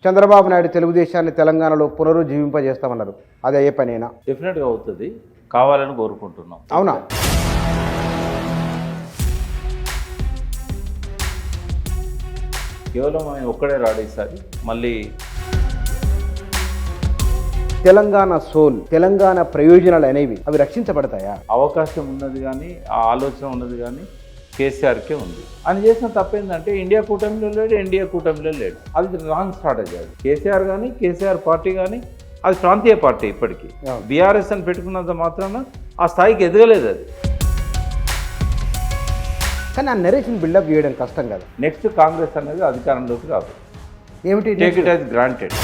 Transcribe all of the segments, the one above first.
చంద్రబాబు నాయుడు తెలుగుదేశాన్ని తెలంగాణలో పునరుజ్జీవింపజేస్తామన్నారు. అది అయ్యే పనేనా? డెఫినెట్గా అవుతుంది, కావాలని కోరుకుంటున్నాం. అవునా? కేవలం ఆయన ఒక్కడే రాడు ఈసారి. మళ్ళీ తెలంగాణ సోల్, తెలంగాణ ప్రయోజనాలు అనేవి అవి రక్షించబడతాయా? అవకాశం ఉన్నది కానీ, ఆ ఆలోచన ఉన్నది కానీ కేసీఆర్కే ఉంది. ఆయన చేసిన తప్పేందంటే ఇండియా కూటమిలో లేడు, ఎన్డీఏ కూటమిలో లేడు. అది రాంగ్ స్ట్రాటజీ. అది కేసీఆర్ కానీ, కేసీఆర్ పార్టీ కానీ అది ప్రాంతీయ పార్టీ. ఇప్పటికీ బీఆర్ఎస్ అని పెట్టుకున్నంత మాత్రాన ఆ స్థాయికి ఎదగలేదు అది. కానీ ఆ నరేషన్ బిల్డప్ చేయడం కష్టం కదా. నెక్స్ట్ కాంగ్రెస్ అనేది అధికారంలోకి రాదు. ఏమిటి? Take it as granted.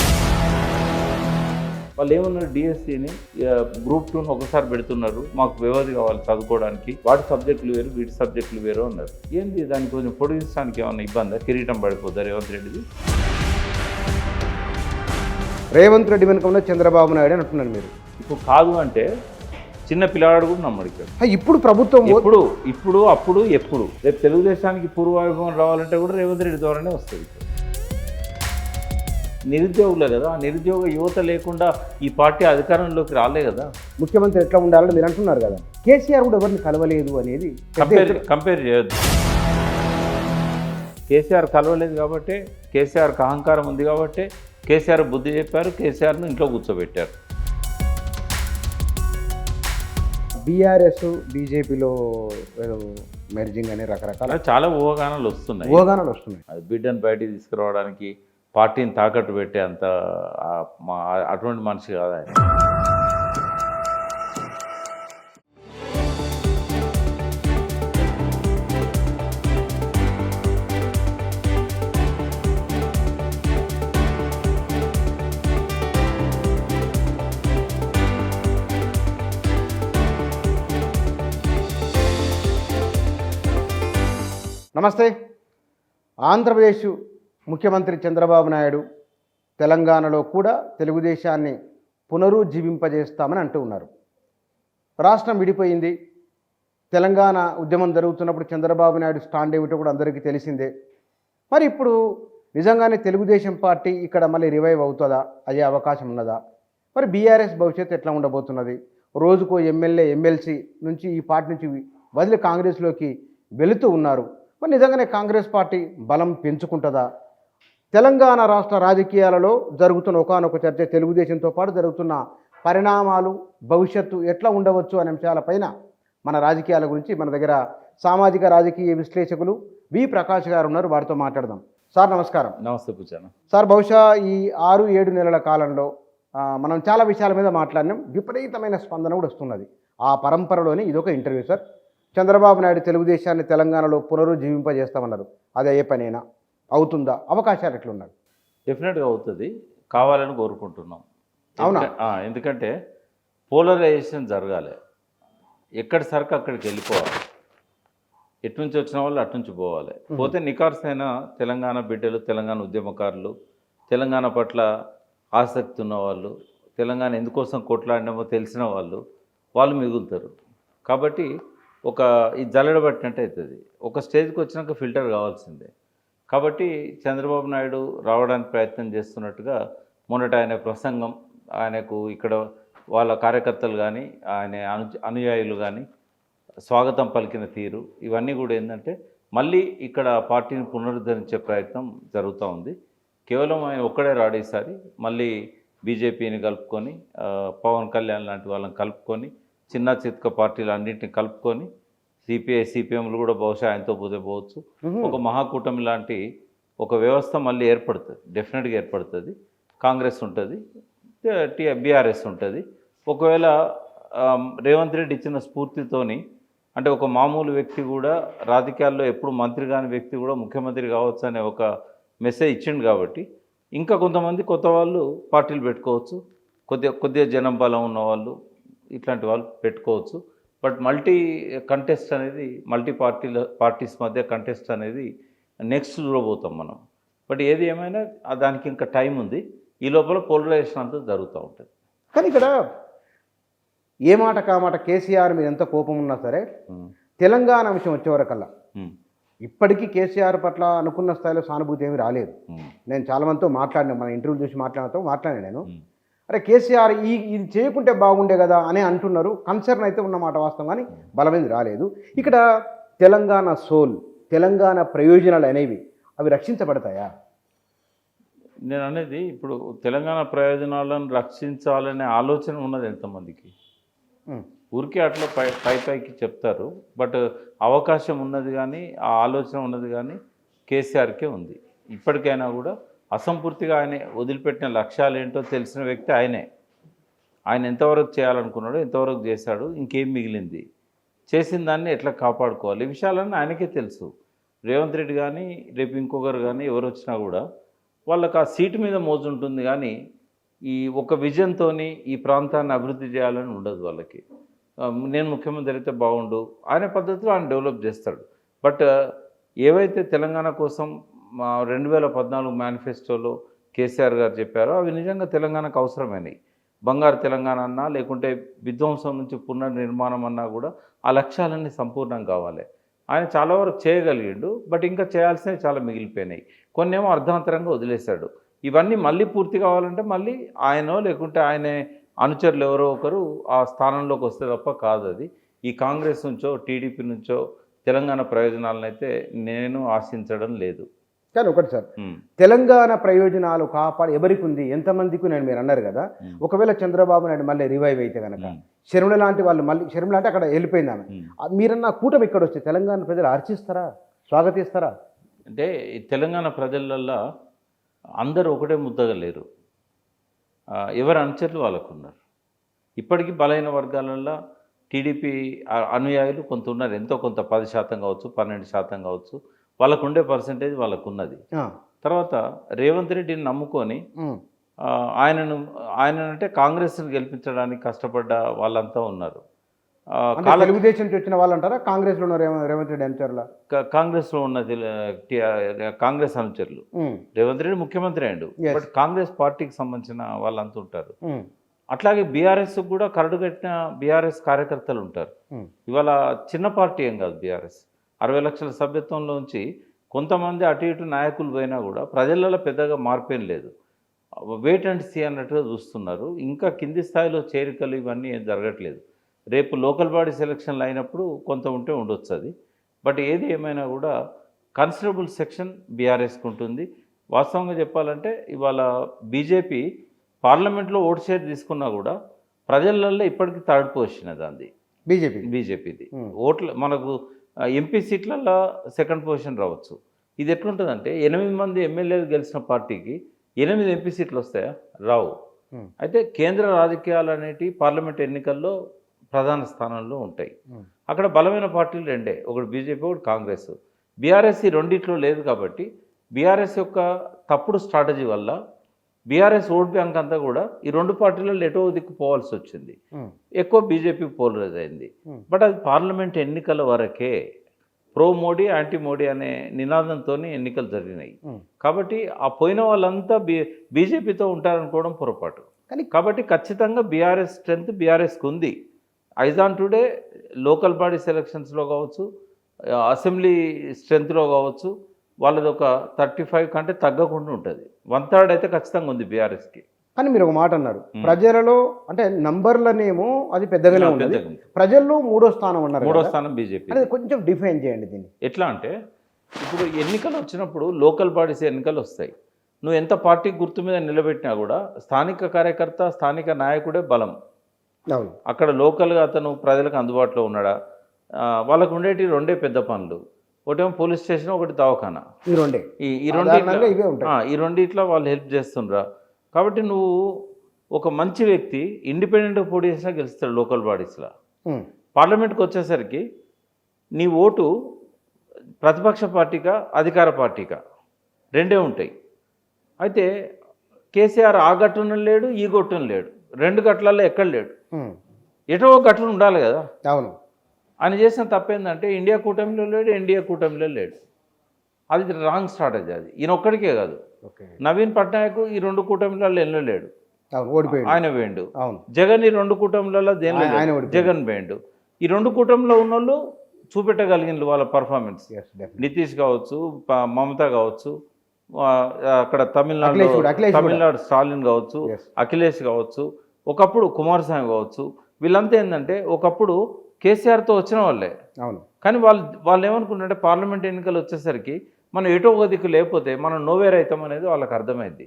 వాళ్ళు ఏమన్నారు, డిఎస్సిని గ్రూప్ 2ను ఒకసారి పెడుతున్నారు, మాకు వ్యవధి కావాలి చదువుకోవడానికి, వాటి సబ్జెక్టులు వేరు వీటి సబ్జెక్టులు వేరు అన్నారు. ఏంది దాన్ని కొంచెం పొడిగించడానికి ఏమన్నా ఇబ్బంది? కిరీటం పడిపోద్దా రేవంత్ రెడ్డిది? రేవంత్ రెడ్డి వెనుక ఉన్న చంద్రబాబు నాయుడు అని అంటున్నారు మీరు. ఇప్పుడు కాదు అంటే చిన్న పిల్లవాడు కూడా నమ్మడు ఇక్కడ. ఇప్పుడు ప్రభుత్వం ఇప్పుడు అప్పుడు ఎప్పుడు రేపు తెలుగుదేశానికి పూర్వవైభవం రావాలంటే కూడా రేవంత్ రెడ్డి ద్వారానే వస్తుంది. నిరుద్యోగులే కదా, ఆ నిరుద్యోగ యువత లేకుండా ఈ పార్టీ అధికారంలోకి రాలే కదా. ముఖ్యమంత్రి ఎట్లా ఉండాలని మీరు అంటున్నారు కదా. కేసీఆర్ కూడా ఎవరిని కలవలేదు అనేది కంపేర్ చేయొద్దు. కేసీఆర్ కలవలేదు కాబట్టి, కేసీఆర్కి అహంకారం ఉంది కాబట్టి కేసీఆర్ బుద్ధి చెప్పారు, కేసీఆర్ను ఇంట్లో కూర్చోబెట్టారు. బీఆర్ఎస్ బీజేపీలో మెర్జింగ్ అనే రకరకాల చాలా ఊహాగానాలు వస్తున్నాయి. అది బిడ్డను బయటికి తీసుకురావడానికి పార్టీని తాకట్టు పెట్టే అంత అటువంటి మనిషి కాదు ఆయన. నమస్తే. ఆంధ్రప్రదేశ్ ముఖ్యమంత్రి చంద్రబాబు నాయుడు తెలంగాణలో కూడా తెలుగుదేశాన్ని పునరుజ్జీవింపజేస్తామని అంటూ ఉన్నారు. రాష్ట్రం విడిపోయింది. తెలంగాణ ఉద్యమం జరుగుతున్నప్పుడు చంద్రబాబు నాయుడు స్టాండ్ ఏమిటో కూడా అందరికీ తెలిసిందే. మరి ఇప్పుడు నిజంగానే తెలుగుదేశం పార్టీ ఇక్కడ మళ్ళీ రివైవ్ అవుతుందా? అయ్యే అవకాశం ఉన్నదా? మరి బీఆర్ఎస్ భవిష్యత్తు ఎట్లా ఉండబోతున్నది? రోజుకో ఎమ్మెల్యే ఎమ్మెల్సీ నుంచి ఈ పార్టీ నుంచి వదిలి కాంగ్రెస్లోకి వెళుతూ ఉన్నారు. మరి నిజంగానే కాంగ్రెస్ పార్టీ బలం పెంచుకుంటుందా? తెలంగాణ రాష్ట్ర రాజకీయాలలో జరుగుతున్న ఒకానొక చర్చ, తెలుగుదేశంతో పాటు జరుగుతున్న పరిణామాలు, భవిష్యత్తు ఎట్లా ఉండవచ్చు అనే అంశాలపైన మన రాజకీయాల గురించి మన దగ్గర సామాజిక రాజకీయ విశ్లేషకులు వి ప్రకాష్ గారు ఉన్నారు. వారితో మాట్లాడదాం. సార్ నమస్కారం. నమస్తే పూజాను. సార్, బహుశా ఈ 6-7 నెలల కాలంలో మనం చాలా విషయాల మీద మాట్లాడినాం. విపరీతమైన స్పందన కూడా వస్తున్నది. ఆ పరంపరలోనే ఇదొక ఇంటర్వ్యూ. సార్, చంద్రబాబు నాయుడు తెలుగుదేశాన్ని తెలంగాణలో పునరుజ్జీవింపజేస్తామన్నారు. అది అయ్యే పనేనా? అవుతుందా? అవకాశాలు ఎట్లున్నారు? డెఫినెట్గా అవుతుంది, కావాలని కోరుకుంటున్నాం. అవునా? ఎందుకంటే పోలరైజేషన్ జరగాలి. ఎక్కడి సరికి అక్కడికి వెళ్ళిపోవాలి. ఎట్నుంచి వచ్చిన వాళ్ళు అట్నుంచి పోవాలి. పోతే నికార్సైన తెలంగాణ బిడ్డలు, తెలంగాణ ఉద్యమకారులు, తెలంగాణ పట్ల ఆసక్తి ఉన్నవాళ్ళు, తెలంగాణ ఎందుకోసం కొట్లాడినామో తెలిసిన వాళ్ళు మిగులుతారు. కాబట్టి ఈ జల్లెడబట్టినట్టు అవుతుంది. ఒక స్టేజ్కి వచ్చినాక ఫిల్టర్ కావాల్సిందే. కాబట్టి చంద్రబాబు నాయుడు రావడానికి ప్రయత్నం చేస్తున్నట్టుగా మొన్నట ఆయన ప్రసంగం, ఆయనకు ఇక్కడ వాళ్ళ కార్యకర్తలు కానీ ఆయన అనుయాయులు కానీ స్వాగతం పలికిన తీరు, ఇవన్నీ కూడా ఏంటంటే మళ్ళీ ఇక్కడ పార్టీని పునరుద్ధరించే ప్రయత్నం జరుగుతూ ఉంది. కేవలం ఆయన ఒక్కడే రాడు ఈసారి. మళ్ళీ బీజేపీని కలుపుకొని, పవన్ కళ్యాణ్ లాంటి వాళ్ళని కలుపుకొని, చిన్న చిత్క పార్టీలు అన్నింటిని కలుపుకొని, సిపిఐ సిపిఎంలు కూడా బహుశా ఆయనతో పోవచ్చు. ఒక మహాకూటమి లాంటి ఒక వ్యవస్థ మళ్ళీ ఏర్పడుతుంది, డెఫినెట్గా ఏర్పడుతుంది. కాంగ్రెస్ ఉంటుంది, బీఆర్ఎస్ ఉంటుంది. ఒకవేళ రేవంత్ రెడ్డి ఇచ్చిన స్ఫూర్తితోని, అంటే ఒక మామూలు వ్యక్తి కూడా రాజకీయాల్లో ఎప్పుడు మంత్రి కాని వ్యక్తి కూడా ముఖ్యమంత్రి కావచ్చు అనే ఒక మెసేజ్ ఇచ్చిండు. కాబట్టి ఇంకా కొంతమంది కొత్త వాళ్ళు పార్టీలు పెట్టుకోవచ్చు, కొద్దిగా జనం బలం ఉన్నవాళ్ళు, ఇట్లాంటి వాళ్ళు పెట్టుకోవచ్చు. బట్ మల్టీ కంటెస్ట్ అనేది, పార్టీస్ మధ్య కంటెస్ట్ అనేది నెక్స్ట్ పోతాం మనం. బట్ ఏది ఏమైనా దానికి ఇంకా టైం ఉంది. ఈ లోపల పోలరైజేషన్ అంతా జరుగుతూ ఉంటుంది. కానీ ఇక్కడ ఏ మాట కామాట కేసీఆర్ మీద ఎంత కోపం ఉన్నా సరే, తెలంగాణ విషయం వచ్చేవరకల్లా ఇప్పటికీ కేసీఆర్ పట్ల అనుకున్న స్థాయిలో సానుభూతి ఏమీ రాలేదు. ఉమ్, నేను చాలామందితో మాట్లాడినా, మన ఇంటర్వ్యూ చూసి మాట్లాడాను నేను. ఉమ్. అరే కేసీఆర్ ఇది చేయకుంటే బాగుండే కదా అని అంటున్నారు. కన్సర్న్ అయితే ఉన్నమాట వాస్తవం, కానీ బలమైంది రాలేదు. ఇక్కడ తెలంగాణ సోల్, తెలంగాణ ప్రయోజనాలు అనేవి అవి రక్షించబడతాయా? నేను అనేది ఇప్పుడు తెలంగాణ ప్రయోజనాలను రక్షించాలనే ఆలోచన ఉన్నది ఎంతమందికి? ఉమ్, ఊరికే అట్లా పైకి చెప్తారు. బట్ అవకాశం ఉన్నది కానీ ఆ ఆలోచన ఉన్నది కానీ కేసీఆర్కే ఉంది. ఇప్పటికైనా కూడా అసంపూర్తిగా ఆయన వదిలిపెట్టిన లక్ష్యాలు ఏంటో తెలిసిన వ్యక్తి ఆయనే. ఆయన ఎంతవరకు చేయాలనుకున్నాడో ఎంతవరకు చేశాడు, ఇంకేం మిగిలింది, చేసిన దాన్ని ఎట్లా కాపాడుకోవాలి, ఈ విషయాలన్నీ ఆయనకే తెలుసు. రేవంత్ రెడ్డి కానీ రేపు ఇంకొకరు కానీ ఎవరు వచ్చినా కూడా వాళ్ళకి ఆ సీటు మీద మోజు ఉంటుంది కానీ ఈ ఒక విజన్తో ఈ ప్రాంతాన్ని అభివృద్ధి చేయాలని ఉండదు వాళ్ళకి. నేను ముఖ్యమంత్రి అయితే బాగుండు, ఆయన పద్ధతిలో ఆయన డెవలప్ చేస్తాడు. బట్ ఏవైతే తెలంగాణ కోసం 2014 మేనిఫెస్టోలో కేసీఆర్ గారు చెప్పారో అవి నిజంగా తెలంగాణకు అవసరమైనవి. బంగారు తెలంగాణ అన్నా లేకుంటే విధ్వంసం నుంచి పునర్నిర్మాణం అన్నా కూడా ఆ లక్ష్యాలన్నీ సంపూర్ణం కావాలి. ఆయన చాలా వరకు చేయగలిగిండు, బట్ ఇంకా చేయాల్సినవి చాలా మిగిలిపోయినాయి. కొన్నేమో అర్ధాంతరంగా వదిలేశాడు. ఇవన్నీ మళ్ళీ పూర్తి కావాలంటే మళ్ళీ ఆయనో లేకుంటే ఆయన అనుచరులు ఎవరో ఒకరు ఆ స్థానంలోకి వస్తే తప్ప కాదు. అది ఈ కాంగ్రెస్ నుంచో టీడీపీ నుంచో తెలంగాణ ప్రయోజనాలను అయితే నేను ఆశించడం లేదు. కానీ ఒకటి సార్, తెలంగాణ ప్రయోజనాలు కాపాడు ఎవరికి ఉంది, ఎంతమందికి నేను మీరు అన్నారు కదా. ఒకవేళ చంద్రబాబు నాయుడు మళ్ళీ రివైవ్ అయితే కనుక షర్మిల లాంటి వాళ్ళు మళ్ళీ, షర్మిల అంటే అక్కడ వెళ్ళిపోయింది ఆమె, మీరన్న కూటమి ఇక్కడ వస్తే తెలంగాణ ప్రజలు హర్షిస్తారా, స్వాగతిస్తారా? అంటే ఈ తెలంగాణ ప్రజలల్లో అందరూ ఒకటే ముద్దగా లేరు. ఎవరి అనుచరులు వాళ్ళకు ఉన్నారు. ఇప్పటికీ బలైన వర్గాలలో టీడీపీ అనుయాయులు కొంత ఉన్నారు, ఎంతో కొంత 10% కావచ్చు, 12% కావచ్చు, వాళ్ళకు ఉండే పర్సంటేజ్ వాళ్ళకు ఉన్నది. తర్వాత రేవంత్ రెడ్డిని నమ్ముకొని ఆయనంటే కాంగ్రెస్ని గెలిపించడానికి కష్టపడ్డ వాళ్ళంతా ఉన్నారు. తెలుగుదేశం నుంచి వచ్చిన వాళ్ళు అంటారా, కాంగ్రెస్లో ఉన్న రేవంత్ రెడ్డి అనుచరుల? కాంగ్రెస్లో ఉన్న కాంగ్రెస్ అనుచరులు. రేవంత్ రెడ్డి ముఖ్యమంత్రి అయ్యాడు, బట్ కాంగ్రెస్ పార్టీకి సంబంధించిన వాళ్ళంతా ఉంటారు. అట్లాగే బీఆర్ఎస్ కూడా కరడుగట్టిన బీఆర్ఎస్ కార్యకర్తలు ఉంటారు. ఇవాళ చిన్న పార్టీ ఏం కాదు బీఆర్ఎస్. 60 లక్షల సభ్యత్వంలోంచి కొంతమంది అటు ఇటు నాయకులు పోయినా కూడా ప్రజలలో పెద్దగా మార్పేం లేదు. వెయిట్ అండ్ సీ అన్నట్టుగా చూస్తున్నారు. ఇంకా కింది స్థాయిలో చేరికలు ఇవన్నీ ఏం జరగట్లేదు. రేపు లోకల్ బాడీ సెలక్షన్లు అయినప్పుడు కొంత ఉంటే ఉండొచ్చు అది. బట్ ఏది ఏమైనా కూడా కన్సిడరబుల్ సెక్షన్ బీఆర్ఎస్కి ఉంటుంది. వాస్తవంగా చెప్పాలంటే ఇవాళ బీజేపీ పార్లమెంట్లో ఓటు షేర్ తీసుకున్నా కూడా ప్రజలలో ఇప్పటికీ థర్డ్ పొజిషన్ అది బీజేపీది. ఓట్ల మనకు ఎంపీ సీట్లలో సెకండ్ పొజిషన్ రావచ్చు. ఇది ఎట్లుంటుందంటే 8 మంది ఎమ్మెల్యేలు గెలిచిన పార్టీకి 8 ఎంపీ సీట్లు వస్తాయా? రావు. అయితే కేంద్ర రాజకీయాలు అనేటివి పార్లమెంట్ ఎన్నికల్లో ప్రధాన స్థానంలో ఉంటాయి. అక్కడ బలమైన పార్టీలు రెండే, ఒకటి బీజేపీ, ఒకటి కాంగ్రెస్. బీఆర్ఎస్ ఈ రెండిట్లో లేదు కాబట్టి బీఆర్ఎస్ యొక్క తప్పుడు స్ట్రాటజీ వల్ల బీఆర్ఎస్ ఓట్ బ్యాంక్ అంతా కూడా ఈ రెండు పార్టీలలో ఎటో దిక్కు పోవాల్సి వచ్చింది. ఎక్కువ బీజేపీ పోలరైజ్ అయింది. బట్ అది పార్లమెంట్ ఎన్నికల వరకే. ప్రో మోడీ యాంటీ మోడీ అనే నినాదంతో ఎన్నికలు జరిగినాయి. కాబట్టి ఆ పోయిన వాళ్ళంతా బీజేపీతో ఉంటారనుకోవడం పొరపాటు. కాబట్టి ఖచ్చితంగా బీఆర్ఎస్ స్ట్రెంత్ బీఆర్ఎస్కి ఉంది. ఐజాన్ టుడే లోకల్ బాడీ సెలక్షన్స్లో కావచ్చు, అసెంబ్లీ స్ట్రెంత్లో కావచ్చు, వాళ్ళది ఒక 35 కంటే తగ్గకుండా ఉంటుంది. 1/3 అయితే ఖచ్చితంగా ఉంది బీఆర్ఎస్కి. కానీ మీరు ఒక మాట అన్నారు, ప్రజలలో అంటే నంబర్లనేమో అది పెద్దగానే ఉంది, ప్రజల్లో 3వ స్థానం ఉన్నారు. 3వ స్థానం బీజేపీ. అది కొంచెం డిఫైన్ చేయండి దీన్ని. ఎట్లా అంటే ఇప్పుడు ఎన్నికలు వచ్చినప్పుడు లోకల్ బాడీస్ ఎన్నికలు వస్తాయి. నువ్వు ఎంత పార్టీ గుర్తు మీద నిలబెట్టినా కూడా స్థానిక కార్యకర్త, స్థానిక నాయకుడే బలం. అక్కడ లోకల్గా అతను ప్రజలకు అందుబాటులో ఉన్నాడా? వాళ్ళకు ఉండేటి రెండే పెద్ద పనులు, ఒకటేమో పోలీస్ స్టేషన్, ఒకటి దవాఖానా. ఈ రెండిట్లా వాళ్ళు హెల్ప్ చేస్తుండ్రా. కాబట్టి నువ్వు ఒక మంచి వ్యక్తి ఇండిపెండెంట్గా పోటీ చేసినా గెలుస్తాడు లోకల్ బాడీస్లో. పార్లమెంట్కి వచ్చేసరికి నీ ఓటు ప్రతిపక్ష పార్టీగా అధికార పార్టీగా రెండే ఉంటాయి. అయితే కేసీఆర్ ఆ గట్టున లేడు, ఈ గట్టున లేడు, 2 గట్లలో ఎక్కడ లేడు. ఎటో గట్టున ఉండాలి కదా. అవును. ఆయన చేసిన తప్పేందంటే ఇండియా కూటమిలో లేడు, ఎన్డీఏ కూటమిలో లేడు. అది రాంగ్ స్ట్రాటజీ. అది ఈయన ఒక్కడికే కాదు, నవీన్ పట్నాయక్ ఈ 2 కూటమిలలో ఎన్నో లేడు, ఆయన వేయండు. జగన్ ఈ 2 కూటమిలలో జగన్ వేయండు. ఈ 2 కూటమిలో ఉన్న వాళ్ళు చూపెట్టగలిగిన వాళ్ళ పర్ఫార్మెన్స్. Yes definite. నితీష్ కావచ్చు, మమత కావచ్చు, ఆ, అక్కడ అఖిలేష్ కూడా. తమిళనాడు స్టాలిన్ కావచ్చు, Yes. అఖిలేష్ కావచ్చు, ఒకప్పుడు కుమారస్వామి కావచ్చు, వీళ్ళంతా ఏంటంటే ఒకప్పుడు కేసీఆర్తో వచ్చిన వాళ్ళే. అవును. కానీ వాళ్ళు ఏమనుకుంటుంటే పార్లమెంట్ ఎన్నికలు వచ్చేసరికి మనం ఎటో ఒక దిక్కు లేకపోతే మనం నోవేర్ అవుతాం అనేది వాళ్ళకి అర్థమైంది.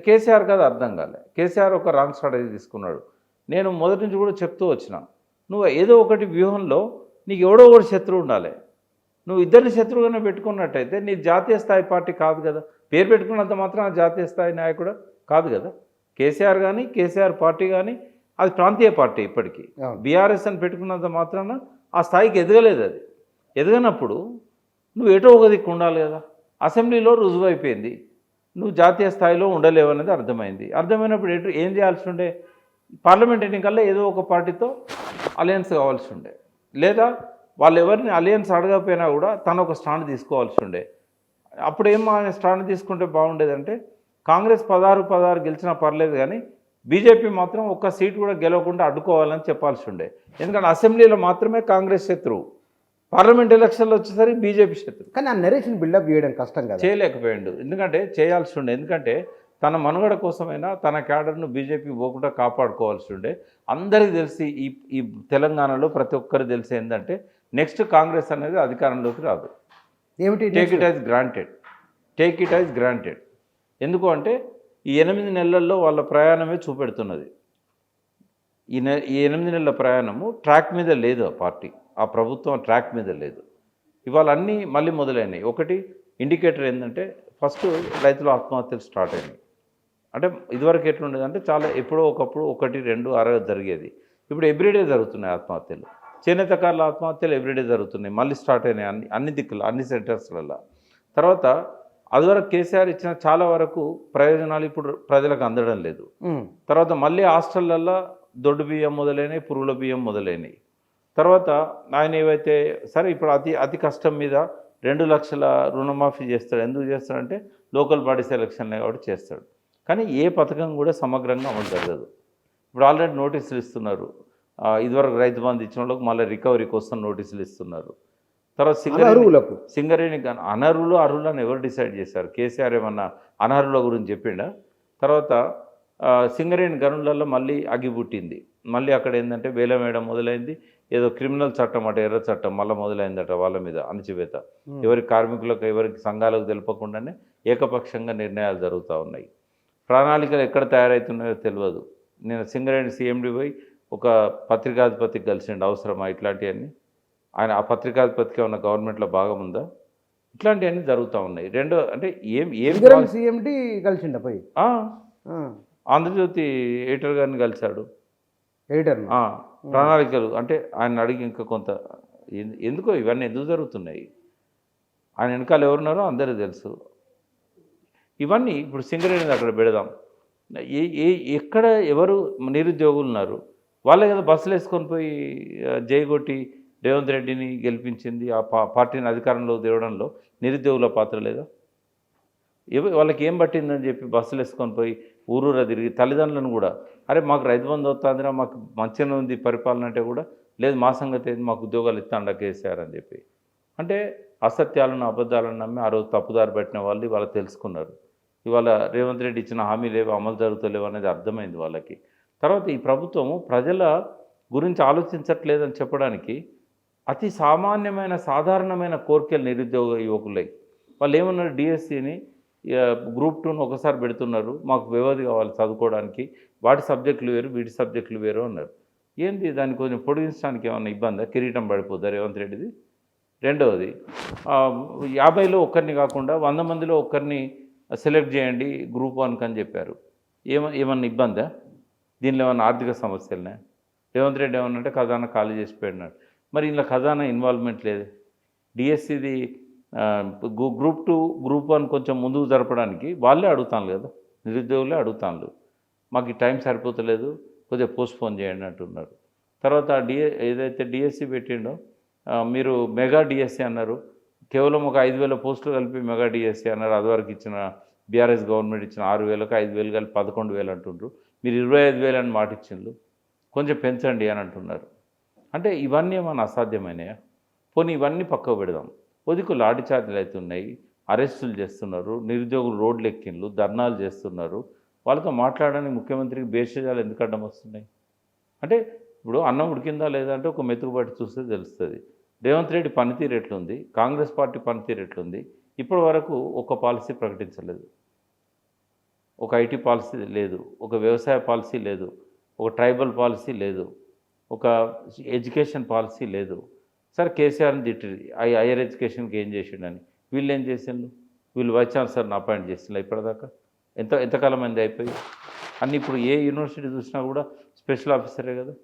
కేసీఆర్ కదా అర్థం కాలే. కేసీఆర్ ఒక రాంగ్ స్ట్రాటజీ తీసుకున్నాడు. నేను మొదటి నుంచి కూడా చెప్తూ వచ్చిన, నువ్వు ఏదో ఒకటి వ్యూహంలో నీకు ఎవడో ఒకటి శత్రువు ఉండాలి. నువ్వు ఇద్దరిని శత్రువుగానే పెట్టుకున్నట్టయితే నీ జాతీయ స్థాయి పార్టీ కాదు కదా. పేరు పెట్టుకున్నంత మాత్రం జాతీయ స్థాయి నాయకుడు కాదు కదా. కేసీఆర్ కానీ కేసీఆర్ పార్టీ కానీ అది ప్రాంతీయ పార్టీ. ఇప్పటికీ బీఆర్ఎస్ అని పెట్టుకున్నంత మాత్రాన ఆ స్థాయికి ఎదగలేదు. అది ఎదగనప్పుడు నువ్వు ఎటో ఒక దిక్కు ఉండాలి కదా. అసెంబ్లీలో రుజువు అయిపోయింది, నువ్వు జాతీయ స్థాయిలో ఉండలేవు అనేది అర్థమైంది. అర్థమైనప్పుడు ఏం చేయాల్సి ఉండే, పార్లమెంట్ ఎన్నికల్లో ఏదో ఒక పార్టీతో అలయన్స్ కావాల్సి ఉండే, లేదా వాళ్ళు ఎవరిని అలయన్స్ అడగకపోయినా కూడా తను ఒక స్టాండ్ తీసుకోవాల్సి ఉండే. అప్పుడు ఏం ఆయన స్టాండ్ తీసుకుంటే బాగుండేదంటే కాంగ్రెస్ 16 గెలిచినా పర్లేదు కానీ బీజేపీ మాత్రం ఒక్క సీటు కూడా గెలవకుండా అడ్డుకోవాలని చెప్పాల్సి ఉండే. ఎందుకంటే అసెంబ్లీలో మాత్రమే కాంగ్రెస్ శత్రువు, పార్లమెంట్ ఎలక్షన్లో వచ్చేసరికి బీజేపీ శత్రువు. కానీ ఆ నరేషన్ బిల్డప్ చేయడం కష్టం కదా. చేయలేకపోయాడు. ఎందుకంటే చేయాల్సి ఉండే, ఎందుకంటే తన మనుగడ కోసమైనా తన క్యాడర్ను బీజేపీ పోకుండా కాపాడుకోవాల్సి ఉండే. అందరికీ తెలిసి ఈ తెలంగాణలో ప్రతి ఒక్కరికి తెలిసి ఏంటంటే నెక్స్ట్ కాంగ్రెస్ అనేది అధికారంలోకి రాదు. ఏమిటి? Take it as granted. ఎందుకు అంటే ఈ 8 నెలల్లో వాళ్ళ ప్రయాణమే చూపెడుతున్నది. ఈ 8 నెలల ప్రయాణము ట్రాక్ మీద లేదు. ఆ పార్టీ, ఆ ప్రభుత్వం ట్రాక్ మీద లేదు. ఇవాళ అన్నీ మళ్ళీ మొదలైనవి. ఒకటి ఇండికేటర్ ఏంటంటే ఫస్ట్ రైతుల ఆత్మహత్యలు స్టార్ట్ అయినాయి. అంటే ఇదివరకు ఎట్లుండేదంటే చాలా ఎప్పుడో ఒకప్పుడు 1, 2 అరవై జరిగేది. ఇప్పుడు ఎవ్రీడే జరుగుతున్నాయి ఆత్మహత్యలు. చేనేతకారుల ఆత్మహత్యలు ఎవ్రీడే జరుగుతున్నాయి, మళ్ళీ స్టార్ట్ అయినాయి అన్ని దిక్కులు, అన్ని సెంటర్స్లలో. తర్వాత అదివరకు కేసీఆర్ ఇచ్చిన చాలా వరకు ప్రయోజనాలు ఇప్పుడు ప్రజలకు అందడం లేదు. తర్వాత మళ్ళీ హాస్టళ్ళల్లో దొడ్డు బియ్యం మొదలైనవి, పురుగుల బియ్యం మొదలైనవి. తర్వాత ఆయన ఏవైతే సరే ఇప్పుడు అతి కష్టం మీద 2 లక్షల రుణమాఫీ చేస్తాడు. ఎందుకు చేస్తాడంటే లోకల్ బాడీ సెలక్షన్లే కాబట్టి చేస్తాడు. కానీ ఏ పథకం కూడా సమగ్రంగా అమలు జరగదు. ఇప్పుడు ఆల్రెడీ నోటీసులు ఇస్తున్నారు. ఇదివరకు రైతు బంధు ఇచ్చిన వాళ్ళకి మళ్ళీ రికవరీ కోసం నోటీసులు ఇస్తున్నారు. తర్వాత సింగరేణి అనర్హులు అర్హులు అని ఎవరు డిసైడ్ చేశారు? కేసీఆర్ ఏమన్నా అనర్హుల గురించి చెప్పిండా? తర్వాత సింగరేణి గనులలో మళ్ళీ అగిపుట్టింది. మళ్ళీ అక్కడ ఏంటంటే వేలం వేయడం మొదలైంది. ఏదో క్రిమినల్ చట్టం అట, ఎర్ర చట్టం మళ్ళీ మొదలైందట. వాళ్ళ మీద అణచివేత, ఎవరి కార్మికులకు ఎవరికి సంఘాలకు తెలపకుండానే ఏకపక్షంగా నిర్ణయాలు జరుగుతూ ఉన్నాయి. ప్రణాళికలు ఎక్కడ తయారవుతున్నాయో తెలియదు. నేను సింగరేణి సీఎండీ పోయి ఒక పత్రికాధిపతికి కలిసిండు. అవసరమా ఇట్లాంటివన్నీ? ఆయన ఆ పత్రికాధిపతికి ఉన్న గవర్నమెంట్లో భాగం ఉందా? ఇట్లాంటివన్నీ జరుగుతూ ఉన్నాయి. రెండో అంటే సీఎండీ కలిసిండ పోయి ఆంధ్రజ్యోతి ఎడిటర్ గారిని కలిశాడు. ఎడిటర్ ప్రణాళికలు అంటే ఆయన అడిగి ఇంకా కొంత ఎందుకో ఇవన్నీ ఎందుకు జరుగుతున్నాయి, ఆయన వెనకాల ఎవరున్నారో అందరికీ తెలుసు. ఇవన్నీ ఇప్పుడు సింగరేణి అక్కడ పెడదాం. ఎక్కడ ఎవరు నిరుద్యోగులు ఉన్నారు? వాళ్ళే కదా బస్సులు వేసుకొని పోయి జైగొట్టి రేవంత్ రెడ్డిని గెలిపించింది. ఆ పార్టీని అధికారంలో తేవడంలో నిరుద్యోగుల పాత్ర లేదా? వాళ్ళకి ఏం పట్టిందని చెప్పి బస్సులు వేసుకొని పోయి ఊరూరా తిరిగి తల్లిదండ్రులను కూడా, అరే మాకు రైతు బంధు వస్తుందిరా, మాకు మంచిగా ఉంది పరిపాలన అంటే కూడా లేదు, మా సంగతి ఏంది, మాకు ఉద్యోగాలు ఇస్తాండా కేసీఆర్ అని చెప్పి. అంటే అసత్యాలను అబద్ధాలను నమ్మి ఆ రోజు తప్పుదారి పెట్టిన వాళ్ళు ఇవాళ తెలుసుకున్నారు. ఇవాళ రేవంత్ రెడ్డి ఇచ్చిన హామీలేవో అమలు జరుగుతలేవు అనేది అర్థమైంది వాళ్ళకి. తర్వాత ఈ ప్రభుత్వము ప్రజల గురించి ఆలోచించట్లేదని చెప్పడానికి అతి సామాన్యమైన సాధారణమైన కోరికలు నిరుద్యోగ యువకులై వాళ్ళు ఏమన్నారు, డిఎస్సిని గ్రూప్ 2ను ఒకసారి పెడుతున్నారు, మాకు వ్యవధి కావాలి చదువుకోవడానికి, వాటి సబ్జెక్టులు వేరు వీటి సబ్జెక్టులు వేరు అన్నారు. ఏంది దాన్ని కొంచెం పొడిగించడానికి ఏమన్నా ఇబ్బందా? కిరీటం పడిపోద్దా రేవంత్ రెడ్డిది? రెండవది 50లో ఒక్కరిని కాకుండా 100 మందిలో ఒక్కరిని సెలెక్ట్ చేయండి గ్రూప్ 1 అని చెప్పారు. ఏమన్నా ఇబ్బందా? దీనిలో ఏమన్నా ఆర్థిక సమస్యలనే? రేవంత్ రెడ్డి ఏమన్నంటే ఖజానా ఖాళీ చేసిపోయినాడు. మరి ఇందులో ఖజానా ఇన్వాల్వ్మెంట్ లేదు. డిఎస్సిది గ్రూప్ 2 గ్రూప్ 1 కొంచెం ముందుకు జరపడానికి వాళ్ళే అడుగుతాను కదా, నిరుద్యోగులే అడుగుతాను, మాకు ఈ టైం సరిపోతలేదు కొద్దిగా పోస్ట్పోన్ చేయండి అంటున్నారు. తర్వాత ఏదైతే డిఎస్సి పెట్టిండో మీరు మెగా డిఎస్సి అన్నారు, కేవలం ఒక 5,000 పోస్టులు కలిపి మెగా డిఎస్సి అన్నారు. అదివరకు ఇచ్చిన బీఆర్ఎస్ గవర్నమెంట్ ఇచ్చిన 6,000కు 5,000 కలిపి 11,000 అంటుండ్రు. మీరు 25,000 అని మాట ఇచ్చిండ్రు, కొంచెం పెంచండి అని అంటున్నారు. అంటే ఇవన్నీ ఏమన్నా అసాధ్యమైనయా? పోనీ ఇవన్నీ పక్కకు పెడదాం. కొద్దిగా లాఠీ చార్జీలు అవుతున్నాయి, అరెస్టులు చేస్తున్నారు, నిరుద్యోగులు రోడ్లు ఎక్కిండ్లు, ధర్నాలు చేస్తున్నారు. వాళ్ళతో మాట్లాడడానికి ముఖ్యమంత్రికి భేషజాలు ఎందుకు అడ్డం వస్తున్నాయి? అంటే ఇప్పుడు అన్నం ఉడికిందా లేదా అంటే ఒక మెతుకుబట్టి చూస్తే తెలుస్తుంది. రేవంత్ రెడ్డి పనితీరు ఎట్లుంది, కాంగ్రెస్ పార్టీ పనితీరు ఎట్లుంది, ఇప్పటి వరకు ఒక పాలసీ ప్రకటించలేదు. ఒక ఐటీ పాలసీ లేదు, ఒక వ్యవసాయ పాలసీ లేదు, ఒక ట్రైబల్ పాలసీ లేదు, ఒక ఎడ్యుకేషన్ పాలసీ లేదు. సరే కేసీఆర్ని తిట్టింది హైయర్ ఎడ్యుకేషన్కి ఏం చేసిండని. వీళ్ళు ఏం చేసిండ్రు? వీళ్ళు వైస్ ఛాన్సలర్ని అపాయింట్ చేసిండ్రు ఇప్పటిదాకా. ఎంతకాలం అయింది అయిపోయి? అన్నీ ఇప్పుడు ఏ యూనివర్సిటీ చూసినా కూడా స్పెషల్ ఆఫీసరే కదా.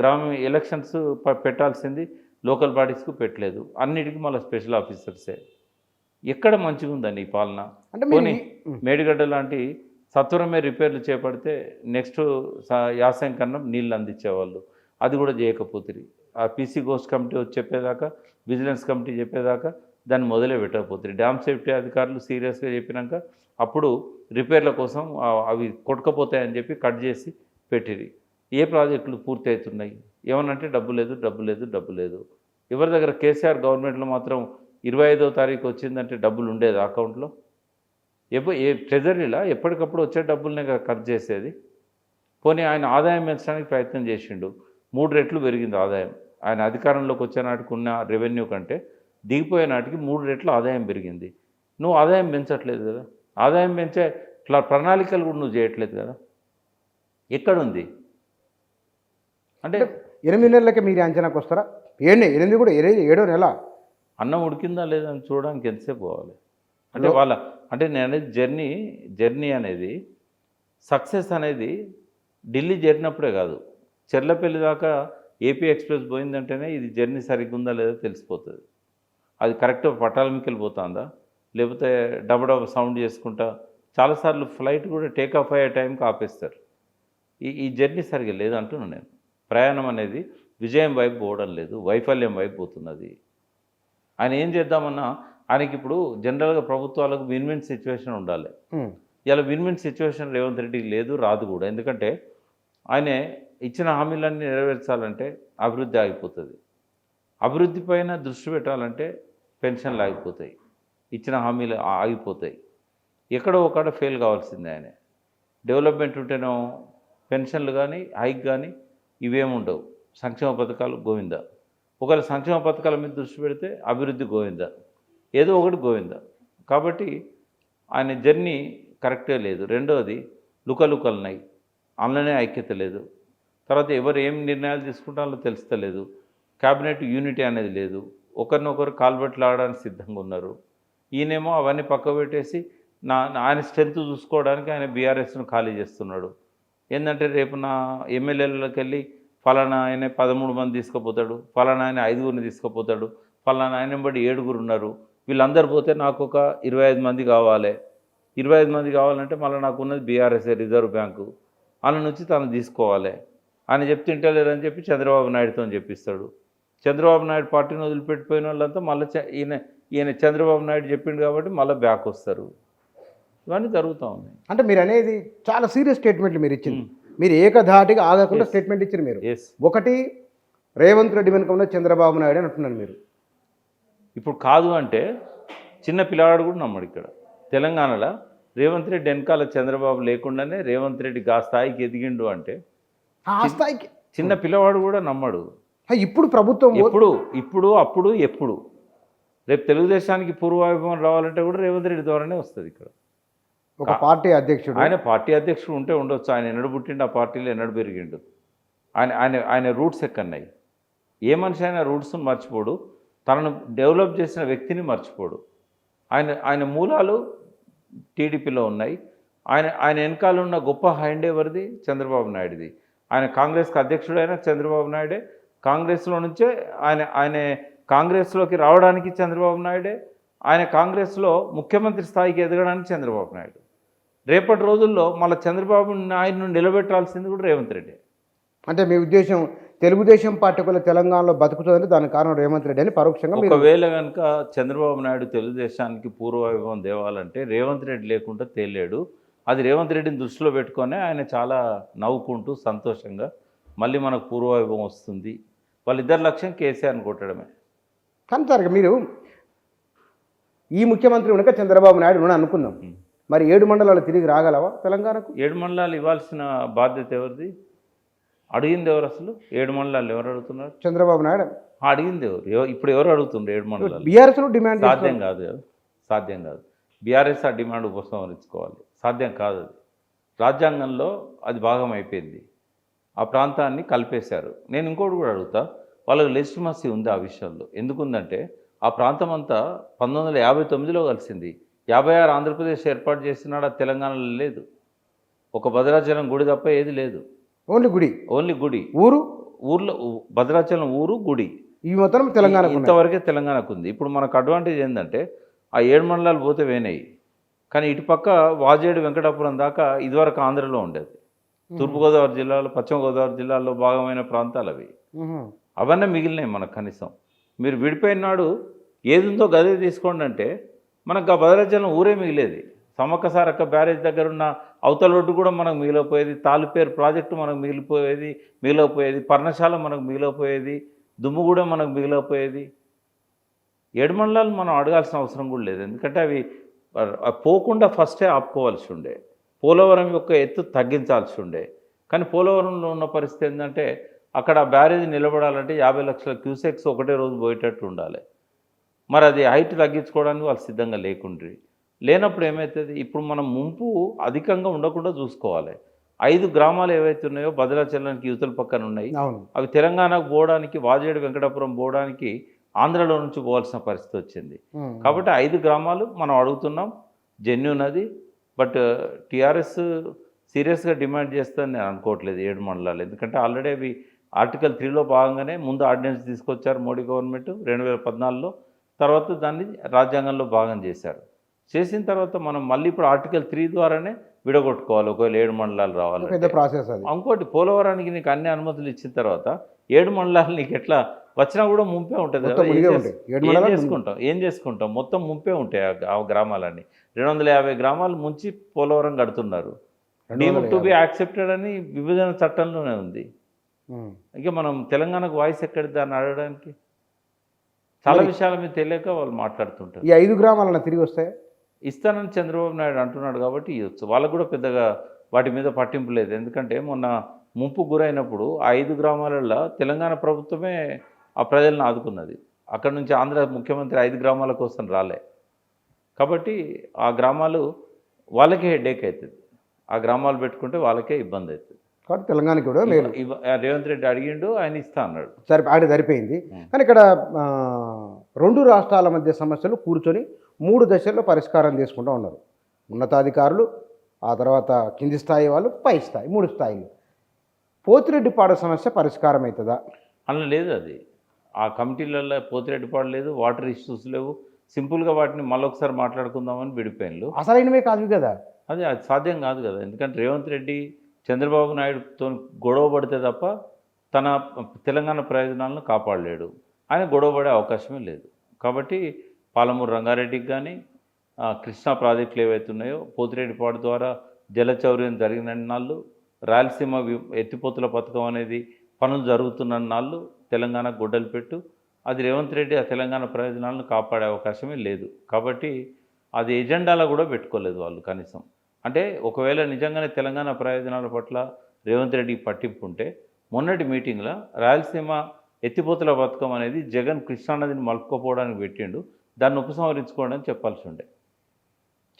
గ్రామ ఎలక్షన్స్ పెట్టాల్సింది లోకల్ బాడీస్కు పెట్టలేదు, అన్నిటికీ మళ్ళీ స్పెషల్ ఆఫీసర్సే. ఎక్కడ మంచిగా ఉందండి ఈ పాలన? అంటే పోనీ మేడిగడ్డ లాంటి సత్వరమే రిపేర్లు చేపడితే నెక్స్ట్ యాసం కన్నా నీళ్ళు అందించేవాళ్ళు, అది కూడా చేయకపోతుంది. ఆ పీసీ గోస్ట్ కమిటీ వచ్చి చెప్పేదాకా, విజిలెన్స్ కమిటీ చెప్పేదాకా దాన్ని మొదలే పెట్టకపోతుంది. డ్యామ్ సేఫ్టీ అధికారులు సీరియస్గా చెప్పినాక అప్పుడు రిపేర్ల కోసం అవి కొట్టుకపోతాయని చెప్పి కట్ చేసి పెట్టిరి. ఏ ప్రాజెక్టులు పూర్తి అవుతున్నాయి? ఏమనంటే డబ్బు లేదు, డబ్బు లేదు, డబ్బు లేదు. ఎవరి దగ్గర? కేసీఆర్ గవర్నమెంట్లో మాత్రం 25వ తారీఖు వచ్చిందంటే డబ్బులు ఉండేది అకౌంట్లో. ఏ ట్రెజరీలా ఎప్పటికప్పుడు వచ్చే డబ్బులనే ఖర్చు చేసేది. పోనీ ఆయన ఆదాయం పెంచడానికి ప్రయత్నం చేసిండు, 3 రెట్లు పెరిగింది ఆదాయం. ఆయన అధికారంలోకి వచ్చే నాటికి ఉన్న రెవెన్యూ కంటే దిగిపోయే నాటికి 3 రెట్లు ఆదాయం పెరిగింది. నువ్వు ఆదాయం పెంచట్లేదు కదా, ఆదాయం పెంచే ప్రణాళికలు కూడా నువ్వు చేయట్లేదు కదా. ఎక్కడుంది? అంటే 8 నెలలకి మీరు అంచనాకు వస్తారా? 8 కూడా 7వ నెల అన్నం ఉడికిందా లేదా అని చూడడానికి ఎంతసేపు పోవాలి? అంటే నేను అనేది జర్నీ అనేది సక్సెస్ అనేది ఢిల్లీ చేరినప్పుడే కాదు, చెర్లపల్లి దాకా ఏపీ ఎక్స్ప్రెస్ పోయిందంటేనే ఇది జర్నీ సరిగ్గా ఉందా లేదా తెలిసిపోతుంది. అది కరెక్ట్ పట్టాలమికి వెళ్ళిపోతుందా, లేకపోతే డబడబ సౌండ్ చేసుకుంటా. చాలాసార్లు ఫ్లైట్ కూడా టేక్ ఆఫ్ అయ్యే టైంకి ఆపేస్తారు. ఈ జర్నీ సరిగ్గా లేదు అంటున్నాను నేను. ప్రయాణం అనేది విజయం వైపు పోవడం లేదు, వైఫల్యం వైపు పోతున్నది. ఆయన ఏం చేద్దామన్నా ఆయనకి ఇప్పుడు జనరల్గా ప్రభుత్వాలకు విన్ విన్ సిచ్యువేషన్ ఉండాలి. ఇలా విన్ విన్ సిచ్యువేషన్ రేవంత్ రెడ్డికి లేదు, రాదు కూడా. ఎందుకంటే ఆయన ఇచ్చిన హామీలన్నీ నెరవేర్చాలంటే అభివృద్ధి ఆగిపోతుంది. అభివృద్ధి పైన దృష్టి పెట్టాలంటే పెన్షన్లు ఆగిపోతాయి, ఇచ్చిన హామీలు ఆగిపోతాయి. ఎక్కడో ఒకడ ఫెయిల్ కావాల్సిందే ఆయన. డెవలప్మెంట్ ఉంటేనో పెన్షన్లు కానీ హైక్ కానీ ఇవేముండవు. సంక్షేమ పథకాలు గోవిందా. ఒకవేళ సంక్షేమ పథకాల మీద దృష్టి పెడితే అభివృద్ధి గోవిందా, ఏదో ఒకటి గోవిందా. కాబట్టి ఆయన జర్నీ కరెక్టే లేదు. రెండవది లుకలుకలున్నాయి, అందులోనే ఐక్యత లేదు. తర్వాత ఎవరు ఏం నిర్ణయాలు తీసుకుంటారో తెలుస్తలేదు. క్యాబినెట్ యూనిటీ అనేది లేదు. ఒకరినొకరు కాల్బెట్లు ఆడడానికి సిద్ధంగా ఉన్నారు. ఈయనేమో అవన్నీ పక్క పెట్టేసి ఆయన స్ట్రెంత్ చూసుకోవడానికి ఆయన బీఆర్ఎస్ను ఖాళీ చేస్తున్నాడు. ఏంటంటే రేపు నా ఎమ్మెల్యేలకి వెళ్ళి ఫలానా ఆయన 13 మంది తీసుకుపోతాడు, ఫలానా ఆయన 5గురిని తీసుకుపోతాడు, ఫలానా ఆయన బట్టి 7గురు ఉన్నారు, వీళ్ళందరూ పోతే నాకు ఒక 25 మంది కావాలి. 25 మంది కావాలంటే మళ్ళీ నాకు ఉన్నది బీఆర్ఎస్ రిజర్వ్ బ్యాంకు, వాళ్ళ నుంచి తను తీసుకోవాలి. ఆయన చెప్తుంటలేరని చెప్పి చంద్రబాబు నాయుడుతో చెప్పిస్తాడు. చంద్రబాబు నాయుడు పార్టీని వదిలిపెట్టిపోయిన వాళ్ళంతా మళ్ళీ ఈయన చంద్రబాబు నాయుడు చెప్పిండు కాబట్టి మళ్ళీ బ్యాక్ వస్తారు. ఇవన్నీ జరుగుతూ ఉన్నాయి. అంటే మీరు అనేది చాలా సీరియస్ స్టేట్మెంట్లు మీరు ఇచ్చింది. మీరు ఏకధాటిగా ఆగకుండా స్టేట్మెంట్ ఇచ్చారు మీరు. ఒకటి రేవంత్ రెడ్డి వెనుక ఉన్న చంద్రబాబు నాయుడు అని అంటున్నాను మీరు. ఇప్పుడు కాదు అంటే చిన్న పిల్లవాడు కూడా నమ్మడు. ఇక్కడ తెలంగాణలో రేవంత్ రెడ్డి వెనకాల చంద్రబాబు లేకుండానే రేవంత్ రెడ్డి ఆ స్థాయికి ఎదిగిండు అంటే ఆ స్థాయికి చిన్న పిల్లవాడు కూడా నమ్మడు. ఇప్పుడు ప్రభుత్వం అప్పుడు ఎప్పుడు రేపు తెలుగుదేశానికి పూర్వవైభవం రావాలంటే కూడా రేవంత్ రెడ్డి ద్వారానే వస్తుంది. ఇక్కడ ఒక పార్టీ అధ్యక్షుడు, ఆయన పార్టీ అధ్యక్షుడు ఉంటే ఉండొచ్చు. ఆయన ఎన్నడు పుట్టిండు, ఆ పార్టీలో ఎన్నడు పెరిగిండు, ఆయన రూట్స్ ఎక్కన్నాయి. ఏ మనిషి అయినా రూట్స్ని మర్చిపోడు, తనను డెవలప్ చేసిన వ్యక్తిని మర్చిపోడు. ఆయన మూలాలు టీడీపీలో ఉన్నాయి. ఆయన వెనకాల ఉన్న గొప్ప హ్యాండ్ ఎవరిది? చంద్రబాబు నాయుడుది. ఆయన కాంగ్రెస్కి అధ్యక్షుడైన చంద్రబాబు నాయుడే. కాంగ్రెస్లో నుంచే ఆయన కాంగ్రెస్లోకి రావడానికి చంద్రబాబు నాయుడే. ఆయన కాంగ్రెస్లో ముఖ్యమంత్రి స్థాయికి ఎదగడానికి చంద్రబాబు నాయుడు. రేపటి రోజుల్లో మళ్ళీ చంద్రబాబు నాయుడును నిలబెట్టాల్సింది కూడా రేవంత్ రెడ్డి. అంటే మీ ఉద్దేశం తెలుగుదేశం పార్టీ కూడా తెలంగాణలో బతుకుతుందంటే దానికి కారణం రేవంత్ రెడ్డి అని పరోక్షంగా. ఒకవేళ కనుక చంద్రబాబు నాయుడు తెలుగుదేశానికి పూర్వవైభవం తేవాలంటే రేవంత్ రెడ్డి లేకుండా తేలేడు. అది రేవంత్ రెడ్డిని దృష్టిలో పెట్టుకొని ఆయన చాలా నవ్వుకుంటూ సంతోషంగా మళ్ళీ మనకు పూర్వవైభవం వస్తుంది, వాళ్ళిద్దరి లక్ష్యం కేసీఆర్ని కొట్టడమే. కానీ సార్ మీరు ఈ ముఖ్యమంత్రి ఉండక చంద్రబాబు నాయుడు ఉన్నాడు అనుకుందాం, మరి 7 మండలాలు తిరిగి రాగలవా తెలంగాణకు? 7 మండలాలు ఇవ్వాల్సిన బాధ్యత ఎవరిది? అడిగింది ఎవరు అసలు? 7 మండలాలు ఎవరు అడుగుతున్నారు? చంద్రబాబు నాయుడు. అడిగింది ఎవరు? ఇప్పుడు ఎవరు అడుగుతుండ్రు 7 మండలాలు? బీఆర్ఎస్ డిమాండ్ సాధ్యం కాదు కదా, సాధ్యం కాదు. బీఆర్ఎస్ ఆ డిమాండ్ ఉపసంహరించుకోవాలి, సాధ్యం కాదు. అది రాజ్యాంగంలో అది భాగం అయిపోయింది, ఆ ప్రాంతాన్ని కలిపేశారు. నేను ఇంకోటి కూడా అడుగుతా, వాళ్ళకి లెజిటిమసీ ఉంది ఆ విషయంలో. ఎందుకుందంటే ఆ ప్రాంతం అంతా 1959లో కలిసింది. 56 ఆంధ్రప్రదేశ్ ఏర్పాటు చేసినాడు, అది తెలంగాణలో లేదు. ఒక భద్రాచలం గుడి తప్ప ఏది లేదు. ఓన్లీ గుడి. ఊర్లో భద్రాచలం ఊరు గుడి ఇవి మొత్తం తెలంగాణ ఇంతవరకే తెలంగాణకు ఉంది. ఇప్పుడు మనకు అడ్వాంటేజ్ ఏంటంటే ఆ 7 మండలాలు పోతే వేనాయి, కానీ ఇటుపక్క వాజేడు వెంకటాపురం దాకా ఇదివరకు ఆంధ్రలో ఉండేది. తూర్పుగోదావరి జిల్లాలో, పశ్చిమ గోదావరి జిల్లాలో భాగమైన ప్రాంతాలు అవి. అవన్నీ మిగిలినాయి మనకు. కనీసం మీరు విడిపోయిన నాడు ఏది ఉందో గదే తీసుకోండి అంటే మనకు ఆ భద్రాచలం ఊరే మిగిలేది. సమ్మక్క సారక్క బ్యారేజ్ దగ్గర ఉన్న అవతల రోడ్డు కూడా మనకు మిగిలిపోయేది, తాలిపేరు ప్రాజెక్టు మనకు మిగిలిపోయేది, పర్ణశాల మనకు మిగిలిపోయేది, దుమ్ముగూడెం మనకు మిగిలిపోయేది. 7 మండలాలు మనం అడగాల్సిన అవసరం కూడా లేదు, ఎందుకంటే అవి పోకుండా ఫస్టే ఆపుకోవాల్సి ఉండే. పోలవరం యొక్క ఎత్తు తగ్గించాల్సి ఉండే. కానీ పోలవరంలో ఉన్న పరిస్థితి ఏంటంటే అక్కడ బ్యారేజ్ నిలబడాలంటే 50 లక్షల క్యూసెక్స్ ఒకటే రోజు పోయేటట్టు ఉండాలి. మరి అది హైట్ తగ్గించుకోవడానికి వాళ్ళు సిద్ధంగా లేనప్పుడు ఏమవుతుంది? ఇప్పుడు మనం ముంపు అధికంగా ఉండకుండా చూసుకోవాలి. 5 గ్రామాలు ఏవైతే ఉన్నాయో భద్రాచలానికి యువతల పక్కన ఉన్నాయి, అవి తెలంగాణకు పోవడానికి, వాజేడు వెంకటాపురం పోవడానికి ఆంధ్రలో నుంచి పోవాల్సిన పరిస్థితి వచ్చింది. కాబట్టి 5 గ్రామాలు మనం అడుగుతున్నాం, జెన్యూన్ అది. బట్ టీఆర్ఎస్ సీరియస్గా డిమాండ్ చేస్తుందని నేను అనుకోవట్లేదు 7 మండలాలు. ఎందుకంటే ఆల్రెడీ అవి ఆర్టికల్ 3లో భాగంగానే ముందు ఆర్డినెన్స్ తీసుకొచ్చారు మోడీ గవర్నమెంట్ 2014లో, తర్వాత దాన్ని రాజ్యాంగంలో భాగం చేసిన తర్వాత మనం మళ్ళీ ఇప్పుడు ఆర్టికల్ 3 ద్వారానే విడగొట్టుకోవాలి ఒకవేళ 7 మండలాలు రావాలి. ఇంకోటి, పోలవరానికి నీకు అన్ని అనుమతులు ఇచ్చిన తర్వాత 7 మండలాలు నీకు ఎట్లా వచ్చినా కూడా ముంపే ఉంటుంది కదా. ఏం చేసుకుంటాం? మొత్తం ముంపే ఉంటాయి ఆ గ్రామాలన్నీ. 250 గ్రామాలు ముంచి పోలవరం కడుతున్నారు. డీమ్డ్ టు బి యాక్సెప్టెడ్ అని విభజన చట్టంలోనే ఉంది. ఇక మనం తెలంగాణకు వాయిస్ ఎక్కడిది దాన్ని అడగడానికి? చాలా విషయాల మీద తెలియక వాళ్ళు మాట్లాడుతుంటారు. ఈ 5 గ్రామాలను తిరిగి వస్తాయి ఇస్తానని చంద్రబాబు నాయుడు అంటున్నాడు కాబట్టి ఇవ్వచ్చు. వాళ్ళకు కూడా పెద్దగా వాటి మీద పట్టింపు లేదు. ఎందుకంటే మొన్న ముంపు గురైనప్పుడు ఆ 5 గ్రామాలలో తెలంగాణ ప్రభుత్వమే ఆ ప్రజలను ఆదుకున్నది. అక్కడ నుంచి ఆంధ్ర ముఖ్యమంత్రి 5 గ్రామాల కోసం రాలే. కాబట్టి ఆ గ్రామాలు వాళ్ళకే హెడేక్ అవుతుంది. ఆ గ్రామాలు పెట్టుకుంటే వాళ్ళకే ఇబ్బంది అవుతుంది. కాబట్టి తెలంగాణకి కూడా రేవంత్ రెడ్డి అడిగిండు, ఆయన ఇస్తా అన్నాడు. సరిపోయింది. కానీ ఇక్కడ 2 రాష్ట్రాల మధ్య సమస్యలు కూర్చొని 3 దశల్లో పరిష్కారం చేసుకుంటూ ఉన్నారు. ఉన్నతాధికారులు, ఆ తర్వాత కింది స్థాయి వాళ్ళు, పై స్థాయి, 3 స్థాయిలు. పోతిరెడ్డిపాడు సమస్య పరిష్కారం అవుతుందా? అలా లేదు. అది ఆ కమిటీలలో పోతిరెడ్డిపాడు లేదు, వాటర్ ఇష్యూస్ లేవు. సింపుల్గా వాటిని మళ్ళొకసారి మాట్లాడుకుందామని విడిపోయినలు. అసలైనవే కాదు కదా. అది సాధ్యం కాదు కదా. ఎందుకంటే రేవంత్ రెడ్డి చంద్రబాబు నాయుడుతో గొడవ పడితే తప్ప తన తెలంగాణ ప్రయోజనాలను కాపాడలేడు. ఆయన గొడవ పడే అవకాశమే లేదు. కాబట్టి పాలమూరు రంగారెడ్డికి కానీ కృష్ణా ప్రాజెక్టులు ఏవైతే ఉన్నాయో పోతిరెడ్డిపాడు ద్వారా జలచౌర్యం జరిగిన నాళ్ళు, రాయలసీమ ఎత్తిపోతుల పథకం అనేది పనులు జరుగుతున్న నాళ్ళు తెలంగాణ గొడ్డలు పెట్టు. అది రేవంత్ రెడ్డి ఆ తెలంగాణ ప్రయోజనాలను కాపాడే అవకాశమే లేదు. కాబట్టి అది ఎజెండాలో కూడా పెట్టుకోలేదు వాళ్ళు కనీసం. అంటే ఒకవేళ నిజంగానే తెలంగాణ ప్రయోజనాల పట్ల రేవంత్ రెడ్డికి పట్టింపు ఉంటే మొన్నటి మీటింగ్లో రాయలసీమ ఎత్తిపోతుల పథకం అనేది జగన్ కృష్ణానదిని మలుపుకోపోవడానికి పెట్టిండు, దాన్ని ఉపసంహరించుకోవడం అని చెప్పాల్సి ఉండే.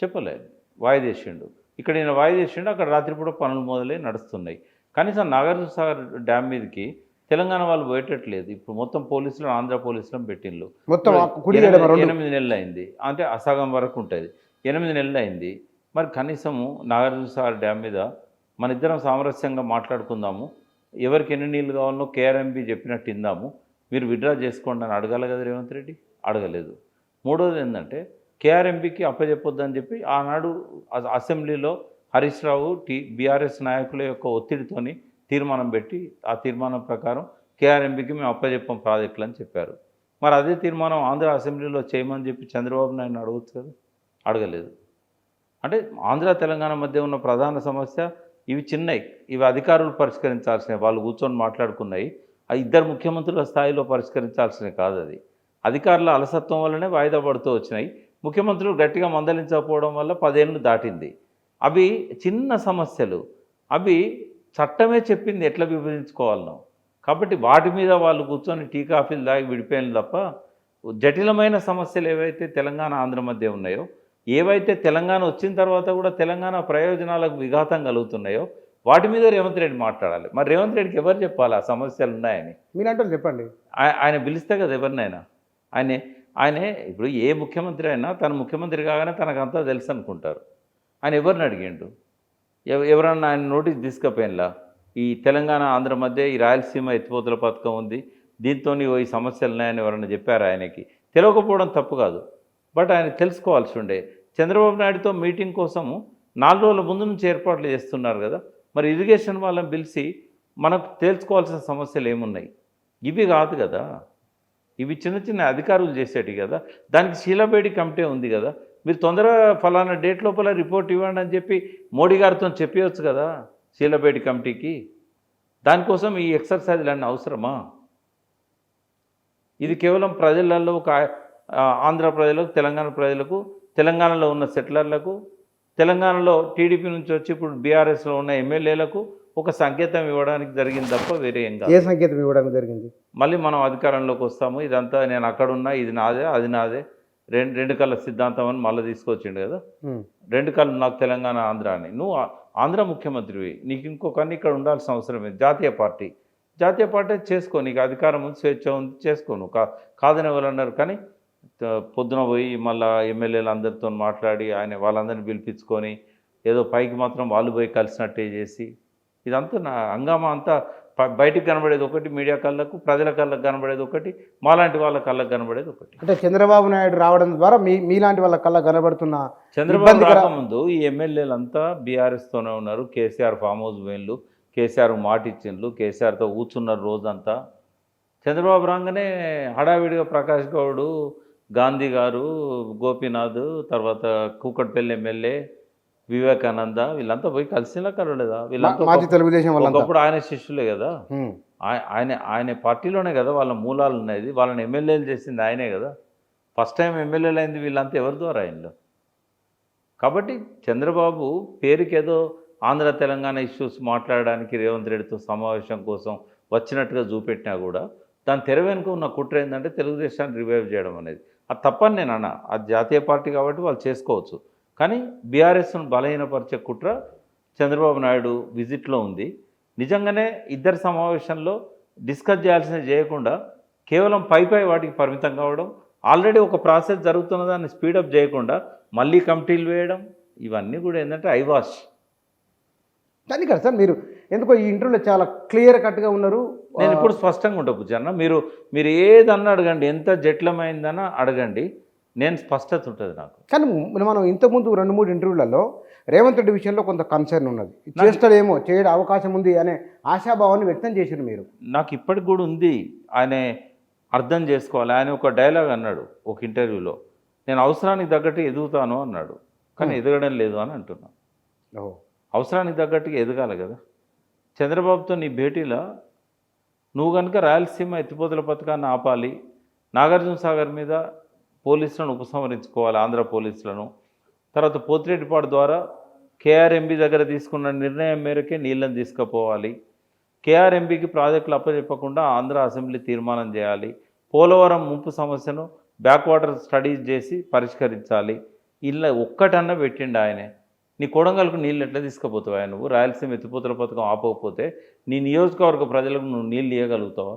చెప్పలేదు, వాయిదేసిండు. ఇక్కడ ఈయన వాయిదేసిండు, అక్కడ రాత్రిపూట పనులు మొదలై నడుస్తున్నాయి. కనీసం నాగార్జున సాగర్ డ్యామ్ మీదకి తెలంగాణ వాళ్ళు పోయేటట్లేదు. ఇప్పుడు మొత్తం పోలీసులు, ఆంధ్ర పోలీసులను పెట్టిండ్రు. 8 నెలలు అయింది, అంటే అసగం వరకు ఉంటుంది. 8 నెలలు అయింది. మరి కనీసము నాగార్జున సాగర్ డ్యామ్ మీద మన ఇద్దరం సామరస్యంగా మాట్లాడుకుందాము, ఎవరికి ఎన్ని నీళ్ళు కావాలనో కేఆర్ఎంబీ చెప్పినట్టు ఇందాము, మీరు విత్డ్రా చేసుకోండి అని అడగాలి కదా రేవంత్ రెడ్డి. అడగలేదు. మూడోది ఏంటంటే కేఆర్ఎంబీకి అప్పచెప్పొద్దని చెప్పి ఆనాడు అసెంబ్లీలో హరీష్ రావు బీఆర్ఎస్ నాయకుల యొక్క ఒత్తిడితోని తీర్మానం పెట్టి ఆ తీర్మానం ప్రకారం కేఆర్ఎంబీకి మేము అప్పచెప్పం ప్రాజెక్టులు అని చెప్పారు. మరి అదే తీర్మానం ఆంధ్ర అసెంబ్లీలో చేయమని చెప్పి చంద్రబాబు నాయుడు అడగచ్చు కదా. అడగలేదు. అంటే ఆంధ్ర తెలంగాణ మధ్య ఉన్న ప్రధాన సమస్య ఇవి చిన్నవి, ఇవి అధికారులు పరిష్కరించాల్సినవి, వాళ్ళు కూర్చొని మాట్లాడుకున్నాయి. ఆ ఇద్దరు ముఖ్యమంత్రుల స్థాయిలో పరిష్కరించాల్సినవి కాదు అది. అధికారుల అలసత్వం వల్లనే వాయిదా పడుతూ వచ్చినాయి. ముఖ్యమంత్రులు గట్టిగా మందలించకపోవడం వల్ల 10 ఏళ్ళు దాటింది. అవి చిన్న సమస్యలు. అవి చట్టమే చెప్పింది ఎట్లా విభజించుకోవాలనో. కాబట్టి వాటి మీద వాళ్ళు కూర్చొని టీ కాఫీలు తాగి విడిపోయిన తప్ప జటిలమైన సమస్యలు ఏవైతే తెలంగాణ ఆంధ్ర మధ్య ఉన్నాయో, ఏవైతే తెలంగాణ వచ్చిన తర్వాత కూడా తెలంగాణ ప్రయోజనాలకు విఘాతం కలుగుతున్నాయో వాటి మీద రేవంత్ రెడ్డి మాట్లాడాలి. మరి రేవంత్ రెడ్డికి ఎవరు చెప్పాలి ఆ సమస్యలు ఉన్నాయని? మీరంటే చెప్పండి. ఆయన పిలిస్తే కదా ఎవరినైనా. ఆయనే ఇప్పుడు ఏ ముఖ్యమంత్రి అయినా తన ముఖ్యమంత్రి కాగానే తనకంతా తెలుసు అనుకుంటారు. ఆయన ఎవరిని అడిగిండు? ఎవరన్నా ఆయన నోటీస్ తీసుకపోయినలా ఈ తెలంగాణ ఆంధ్ర మధ్య ఈ రాయలసీమ ఎత్తిపోతల పథకం ఉంది, దీంతో ఈ సమస్యలు ఉన్నాయని ఎవరన్నా చెప్పారు? ఆయనకి తెలియకపోవడం తప్పు కాదు, బట్ ఆయన తెలుసుకోవాల్సి ఉండే. చంద్రబాబు నాయుడుతో మీటింగ్ కోసము 4 రోజుల ముందు నుంచి ఏర్పాట్లు చేస్తున్నారు కదా. మరి ఇరిగేషన్ వాళ్ళని పిలిచి మనకు తేల్చుకోవాల్సిన సమస్యలు ఏమున్నాయి? ఇవి కాదు కదా, ఇవి చిన్న చిన్న అధికారులు చేసేటి కదా. దానికి శీలాబేడి కమిటీ ఉంది కదా. మీరు తొందరగా ఫలానా డేట్ లోపల రిపోర్ట్ ఇవ్వండి అని చెప్పి మోడీ గారితో చెప్పవచ్చు కదా శీలాబేడి కమిటీకి. దానికోసం ఈ ఎక్సర్సైజ్లు అన్నీ అవసరమా? ఇది కేవలం ప్రజలలో ఒక ఆంధ్ర ప్రజలకు, తెలంగాణ ప్రజలకు, తెలంగాణలో ఉన్న సెటిలర్లకు, తెలంగాణలో టీడీపీ నుంచి వచ్చి ఇప్పుడు బీఆర్ఎస్లో ఉన్న ఎమ్మెల్యేలకు ఒక సంకేతం ఇవ్వడానికి జరిగింది తప్ప వేరే ఏం కాదు. ఏ సంకేతం ఇవ్వడానికి జరిగింది? మళ్ళీ మనం అధికారంలోకి వస్తాము, ఇదంతా నేను అక్కడున్నా, ఇది నాదే, అది నాదే, రెండు కళ్ళ సిద్ధాంతం అని మళ్ళీ తీసుకొచ్చిండు కదా. 2 కళ్ళు నాకు తెలంగాణ ఆంధ్ర అని. నువ్వు ఆంధ్ర ముఖ్యమంత్రివి, నీకు ఇంకొకరిని ఇక్కడ ఉండాల్సిన అవసరం లేదు. జాతీయ పార్టీ చేసుకో, నీకు అధికారం ఉంది, స్వేచ్ఛ ఉంది, చేసుకో. నువ్వు కాదని ఎవరన్నారు? కానీ పొద్దున పోయి మళ్ళీ ఎమ్మెల్యేలు అందరితో మాట్లాడి వాళ్ళందరినీ పిలిపించుకొని ఏదో పైకి మాత్రం వాళ్ళు పోయి కలిసినట్టే చేసి ఇదంతా నా హంగామా అంతా బయటికి కనబడేది ఒకటి, మీడియా కళ్ళకు, ప్రజల కళ్ళకు కనబడేది ఒకటి, మాలాంటి వాళ్ళ కళ్ళకు కనబడేది ఒకటి. అంటే చంద్రబాబు నాయుడు రావడం ద్వారా మీలాంటి వాళ్ళ కళ్ళకు కనబడుతున్న చంద్రబాబు రాకముందు ఈ ఎమ్మెల్యేలంతా బీఆర్ఎస్తోనే ఉన్నారు. కేసీఆర్ ఫామ్ హౌస్ పోయిన్లు, కేసీఆర్ మాట ఇచ్చిండ్లు, కేసీఆర్తో కూర్చున్నారు రోజంతా. చంద్రబాబు రాగానే హడావిడిగా ప్రకాష్ గౌడ్, గాంధీ గారు, గోపీనాథ్, తర్వాత కూకట్పల్లి ఎమ్మెల్యే వివేకానంద వీళ్ళంతా పోయి కలిసినా కలవలేదా? వీళ్ళంతా తెలుగుదేశం ఒకప్పుడు ఆయన శిష్యులే కదా. ఆయన పార్టీలోనే కదా వాళ్ళ మూలాలు ఉన్నాయి. వాళ్ళని ఎమ్మెల్యేలు చేసింది ఆయనే కదా. ఫస్ట్ టైం ఎమ్మెల్యేలు అయింది వీళ్ళంతా ఎవరి ద్వారా ఆయనలో. కాబట్టి చంద్రబాబు పేరుకి ఏదో ఆంధ్ర తెలంగాణ ఇష్యూస్ మాట్లాడడానికి రేవంత్ రెడ్డితో సమావేశం కోసం వచ్చినట్టుగా చూపెట్టినా కూడా దాని తెర వెనుక ఉన్న కుట్ర ఏంటంటే తెలుగుదేశాన్ని రివైవ్ చేయడం అనేది. అది తప్పని నేను అన్నా. అది జాతీయ పార్టీ కాబట్టి వాళ్ళు చేసుకోవచ్చు. కానీ బీఆర్ఎస్ను బలహీనపరిచే కుట్ర చంద్రబాబు నాయుడు విజిట్లో ఉంది. నిజంగానే ఇద్దరి సమావేశంలో డిస్కస్ చేయాల్సినవి చేయకుండా కేవలం పై వాటికి పరిమితం కావడం, ఆల్రెడీ ఒక ప్రాసెస్ జరుగుతున్న దాన్ని స్పీడప్ చేయకుండా మళ్ళీ కమిటీలు వేయడం, ఇవన్నీ కూడా ఏంటంటే ఐవాష్. కానీ కదా సార్, మీరు ఎందుకో ఈ ఇంటర్వ్యూలో చాలా క్లియర్ కట్గా ఉన్నారు. నేను ఇప్పుడు స్పష్టంగా ఉంటా బుజ్జన్న. మీరు ఏదన్నా అడగండి, ఎంత జటిలమైందన్నా అడగండి, నేను స్పష్టత ఉంటుంది నాకు. కానీ మనం ఇంతకుముందు 2-3 ఇంటర్వ్యూలలో రేవంత్ రెడ్డి విషయంలో కొంత కన్సర్న్ ఉన్నది. చేస్తాడేమో, చేయడం అవకాశం ఉంది అనే ఆశాభావాన్ని వ్యక్తం చేశారు మీరు. నాకు ఇప్పటికి కూడా ఉంది. ఆయన అర్థం చేసుకోవాలి. ఆయన ఒక డైలాగ్ అన్నాడు ఒక ఇంటర్వ్యూలో, నేను అవసరానికి తగ్గట్టు ఎదుగుతాను అన్నాడు, కానీ ఎదగడం లేదు అని అంటున్నాను. అవసరానికి తగ్గట్టుగా ఎదగాలి కదా. చంద్రబాబుతో నీ భేటీలో నువ్వు కనుక రాయలసీమ ఎత్తిపోతల పథకాన్ని ఆపాలి, నాగార్జున సాగర్ మీద పోలీసులను ఉపసంహరించుకోవాలి, ఆంధ్ర పోలీసులను, తర్వాత పోతిరెడ్డిపాడు ద్వారా కేఆర్ఎంబీ దగ్గర తీసుకున్న నిర్ణయం మేరకే నీళ్ళని తీసుకుపోవాలి, కేఆర్ఎంబీకి ప్రాజెక్టులు అప్పచెప్పకుండా ఆంధ్ర అసెంబ్లీ తీర్మానం చేయాలి, పోలవరం ముంపు సమస్యను బ్యాక్వాటర్ స్టడీస్ చేసి పరిష్కరించాలి. ఇలా ఒక్కటన్నా పెట్టిండు ఆయనే. నీ కొడంగల్కు నీళ్ళు ఎట్లా తీసుకుపోతావా నువ్వు? రాయలసీమ ఎత్తిపోతల పథకం ఆపకపోతే నీ నియోజకవర్గ ప్రజలకు నువ్వు నీళ్ళు ఇవ్వగలుగుతావా?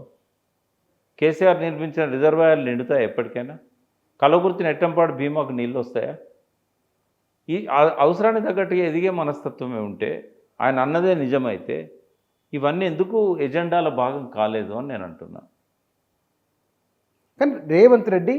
కేసీఆర్ నిర్మించిన రిజర్వాయర్లు నిండుతాయా ఎప్పటికైనా? కలవకుర్తి నెట్టంపాడు భీమాకు నీళ్ళు వస్తాయా? ఈ అవసరానికి తగ్గట్టుగా ఎదిగే మనస్తత్వమే ఉంటే, ఆయన అన్నదే నిజమైతే ఇవన్నీ ఎందుకు ఎజెండాల భాగం కాలేదు అని నేను అంటున్నా. కానీ రేవంత్ రెడ్డి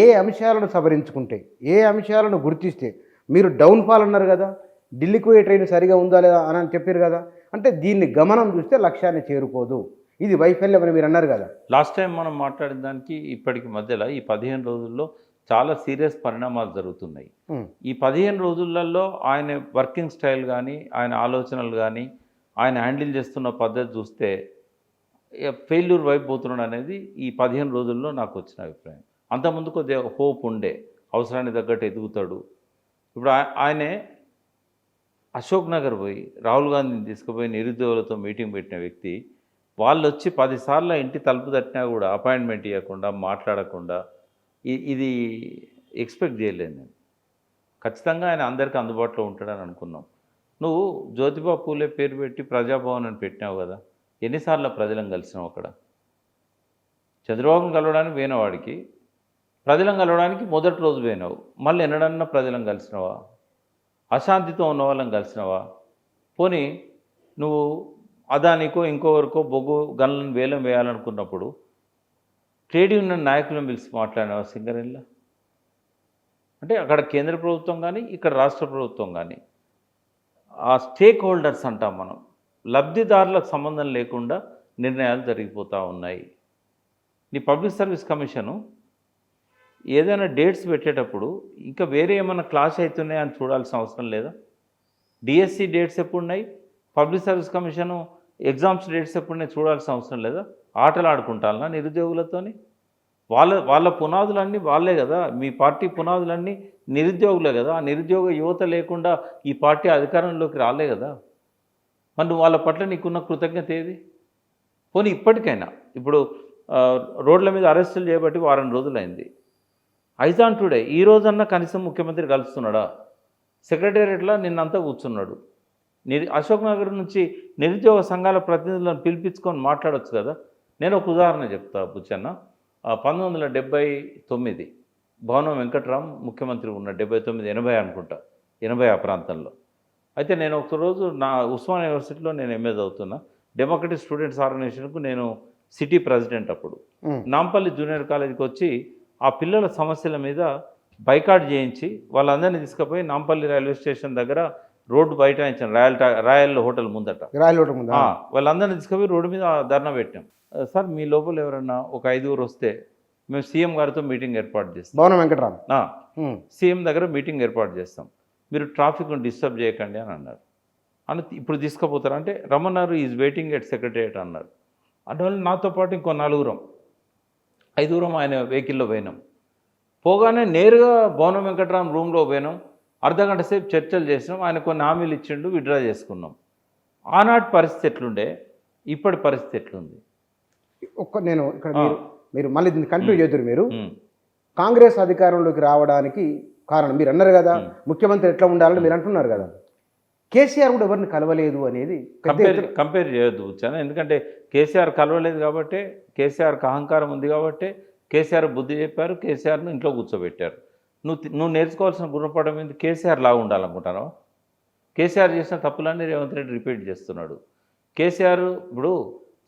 ఏ అంశాలను సవరించుకుంటే, ఏ అంశాలను గుర్తిస్తే, మీరు డౌన్ఫాల్ అన్నారు కదా, ఢిల్లీకి పోయే ట్రైన్ సరిగా ఉందా లేదా అని చెప్పారు కదా, అంటే దీన్ని గమనం చూస్తే లక్ష్యాన్ని చేరుకోదు, ఇది వైఫల్యం అని మీరు అన్నారు కదా. లాస్ట్ టైం మనం మాట్లాడిన దానికి ఇప్పటికి మధ్యలో ఈ 15 రోజుల్లో చాలా సీరియస్ పరిణామాలు జరుగుతున్నాయి. ఈ 15 రోజులలో ఆయన వర్కింగ్ స్టైల్ కానీ, ఆయన ఆలోచనలు కానీ, ఆయన హ్యాండిల్ చేస్తున్న పద్ధతి చూస్తే ఫెయిల్యూర్ వైపు పోతున్నాడు అనేది ఈ 15 రోజుల్లో నాకు వచ్చిన అభిప్రాయం. అంతకుముందు కొద్దిగా హోప్ ఉండే, అవసరానికి తగ్గట్టు ఎదుగుతాడు. ఇప్పుడు ఆయనే అశోక్ నగర్ పోయి రాహుల్ గాంధీని తీసుకుపోయి నిరుద్యోగులతో మీటింగ్ పెట్టిన వ్యక్తి, వాళ్ళు వచ్చి 10 సార్లు ఇంటి తలుపు తట్టినా కూడా అపాయింట్మెంట్ ఇవ్వకుండా, మాట్లాడకుండా, ఇది ఎక్స్పెక్ట్ చేయలేదు నేను. ఖచ్చితంగా ఆయన అందరికీ అందుబాటులో ఉంటాడని అనుకున్నాం. నువ్వు జ్యోతిబా పూలే పేరు పెట్టి ప్రజాభవన్ అని పెట్టినావు కదా, ఎన్నిసార్లు ప్రజలను కలిసినావు అక్కడ? చంద్రబాబును కలవడానికి పోయినవాడికి ప్రజలను కలవడానికి మొదటి రోజు పోయినావు, మళ్ళీ ఎన్నడన్నా ప్రజలను కలిసినావా? అశాంతితో ఉన్న వాళ్ళని కలిసినావా? పోనీ నువ్వు అదానికో ఇంకొకరికో బొగ్గు గన్లను వేలం వేయాలనుకున్నప్పుడు ట్రేడ్ యూనియన్ నాయకులను పిలిచి మాట్లాడినావా సింగరేణిలో? అంటే అక్కడ కేంద్ర ప్రభుత్వం కానీ ఇక్కడ రాష్ట్ర ప్రభుత్వం కానీ ఆ స్టేక్ హోల్డర్స్ అంటాం మనం, లబ్ధిదారులకు సంబంధం లేకుండా నిర్ణయాలు జరిగిపోతూ ఉన్నాయి. నీ పబ్లిక్ సర్వీస్ కమిషను ఏదైనా డేట్స్ పెట్టేటప్పుడు ఇంకా వేరే ఏమైనా క్లాష్ అవుతున్నాయా అని చూడాల్సిన అవసరం లేదా? డిఎస్సి డేట్స్ ఎప్పుడున్నాయి, public service commission exams dates ఎప్పుడున్నాయి చూడాల్సిన అవసరం లేదా? ఆటలు ఆడుకుంటానా నిరుద్యోగులతోని? వాళ్ళ పునాదులన్నీ వాళ్ళే కదా, మీ పార్టీ పునాదులన్నీ నిరుద్యోగులే కదా. ఆ నిరుద్యోగ యువత లేకుండా ఈ పార్టీ అధికారంలోకి రాలే కదా. మరి నువ్వు వాళ్ళ పట్ల నీకున్న కృతజ్ఞత ఏది? పోనీ ఇప్పటికైనా, ఇప్పుడు రోడ్ల మీద అరెస్టులు చేయబట్టి వారం రోజులైంది, ఐజాన్ టుడే ఈ రోజన్నా కనీసం ముఖ్యమంత్రి కలుస్తున్నాడా? సెక్రటేరియట్లో నిన్నంతా కూర్చున్నాడు. అశోక్ నగర్ నుంచి నిరుద్యోగ సంఘాల ప్రతినిధులను పిలిపించుకొని మాట్లాడవచ్చు కదా. నేను ఒక ఉదాహరణ చెప్తా బుచ్చన్న. 1979 భవనం వెంకట్రామ్ ముఖ్యమంత్రి ఉన్న 79, 80 అనుకుంటా, 80 ఆ ప్రాంతంలో. అయితే నేను ఒకరోజు నా ఉస్మానియా యూనివర్సిటీలో నేను ఎంఏ చదువుతున్నా, డెమోక్రటిక్ స్టూడెంట్స్ ఆర్గనైజేషన్కు నేను సిటీ ప్రెసిడెంట్. అప్పుడు నాంపల్లి జూనియర్ కాలేజీకి వచ్చి ఆ పిల్లల సమస్యల మీద బైకాట్ చేయించి వాళ్ళందరినీ తీసుకుపోయి నాంపల్లి రైల్వే స్టేషన్ దగ్గర రోడ్డు బైఠాయించాను, రాయల్ హోటల్ ముందట. వాళ్ళందరినీ తీసుకుపోయి రోడ్డు మీద ధర్నా పెట్టాం. సార్ మీ లోపల ఎవరన్నా ఒక 5 వస్తే మేము సీఎం గారితో మీటింగ్ ఏర్పాటు చేస్తాం, భవనం వెంకటరామ్ సీఎం దగ్గర మీటింగ్ ఏర్పాటు చేస్తాం, మీరు ట్రాఫిక్ను డిస్టర్బ్ చేయకండి అని అన్నారు. అని ఇప్పుడు తీసుకుపోతారు అంటే రమణారు ఈజ్ వెయిటింగ్ ఎట్ సెక్రటేరియట్ అన్నారు. అందువల్ల నాతో పాటు ఇంకో 5 ఆయన వెహికల్లో పోయినాం. పోగానే నేరుగా భవనం వెంకటరామ్ రూమ్లో పోయినాం, అర్ధగంట సేపు చర్చలు చేసినాం. ఆయన కొన్ని హామీలు ఇచ్చిండు, విత్డ్రా చేసుకున్నాం. ఆనాటి పరిస్థితి ఎట్లుండే, ఇప్పటి పరిస్థితి ఎట్లుంది? నేను ఇక్కడ మీరు మళ్ళీ దీన్ని కంటిన్యూ చేద్దరు. మీరు కాంగ్రెస్ అధికారంలోకి రావడానికి కారణం మీరు అన్నారు కదా, ముఖ్యమంత్రి ఎట్లా ఉండాలని మీరు అంటున్నారు కదా. కేసీఆర్ కూడా ఎవరిని కలవలేదు అనేది కంపేర్ చేయొద్దు వచ్చాను. ఎందుకంటే కేసీఆర్ కలవలేదు కాబట్టి, కేసీఆర్కి అహంకారం ఉంది కాబట్టి కేసీఆర్ బుద్ధి చెప్పారు, కేసీఆర్ను ఇంట్లో కూర్చోబెట్టారు. నువ్వు నేర్చుకోవాల్సిన గుణపాఠం ఏంది? కేసీఆర్ లాగా ఉండాలనుకుంటున్నావు? కేసీఆర్ చేసిన తప్పులన్నీ రేవంత్ రెడ్డి రిపీట్ చేస్తున్నాడు. కేసీఆర్ ఇప్పుడు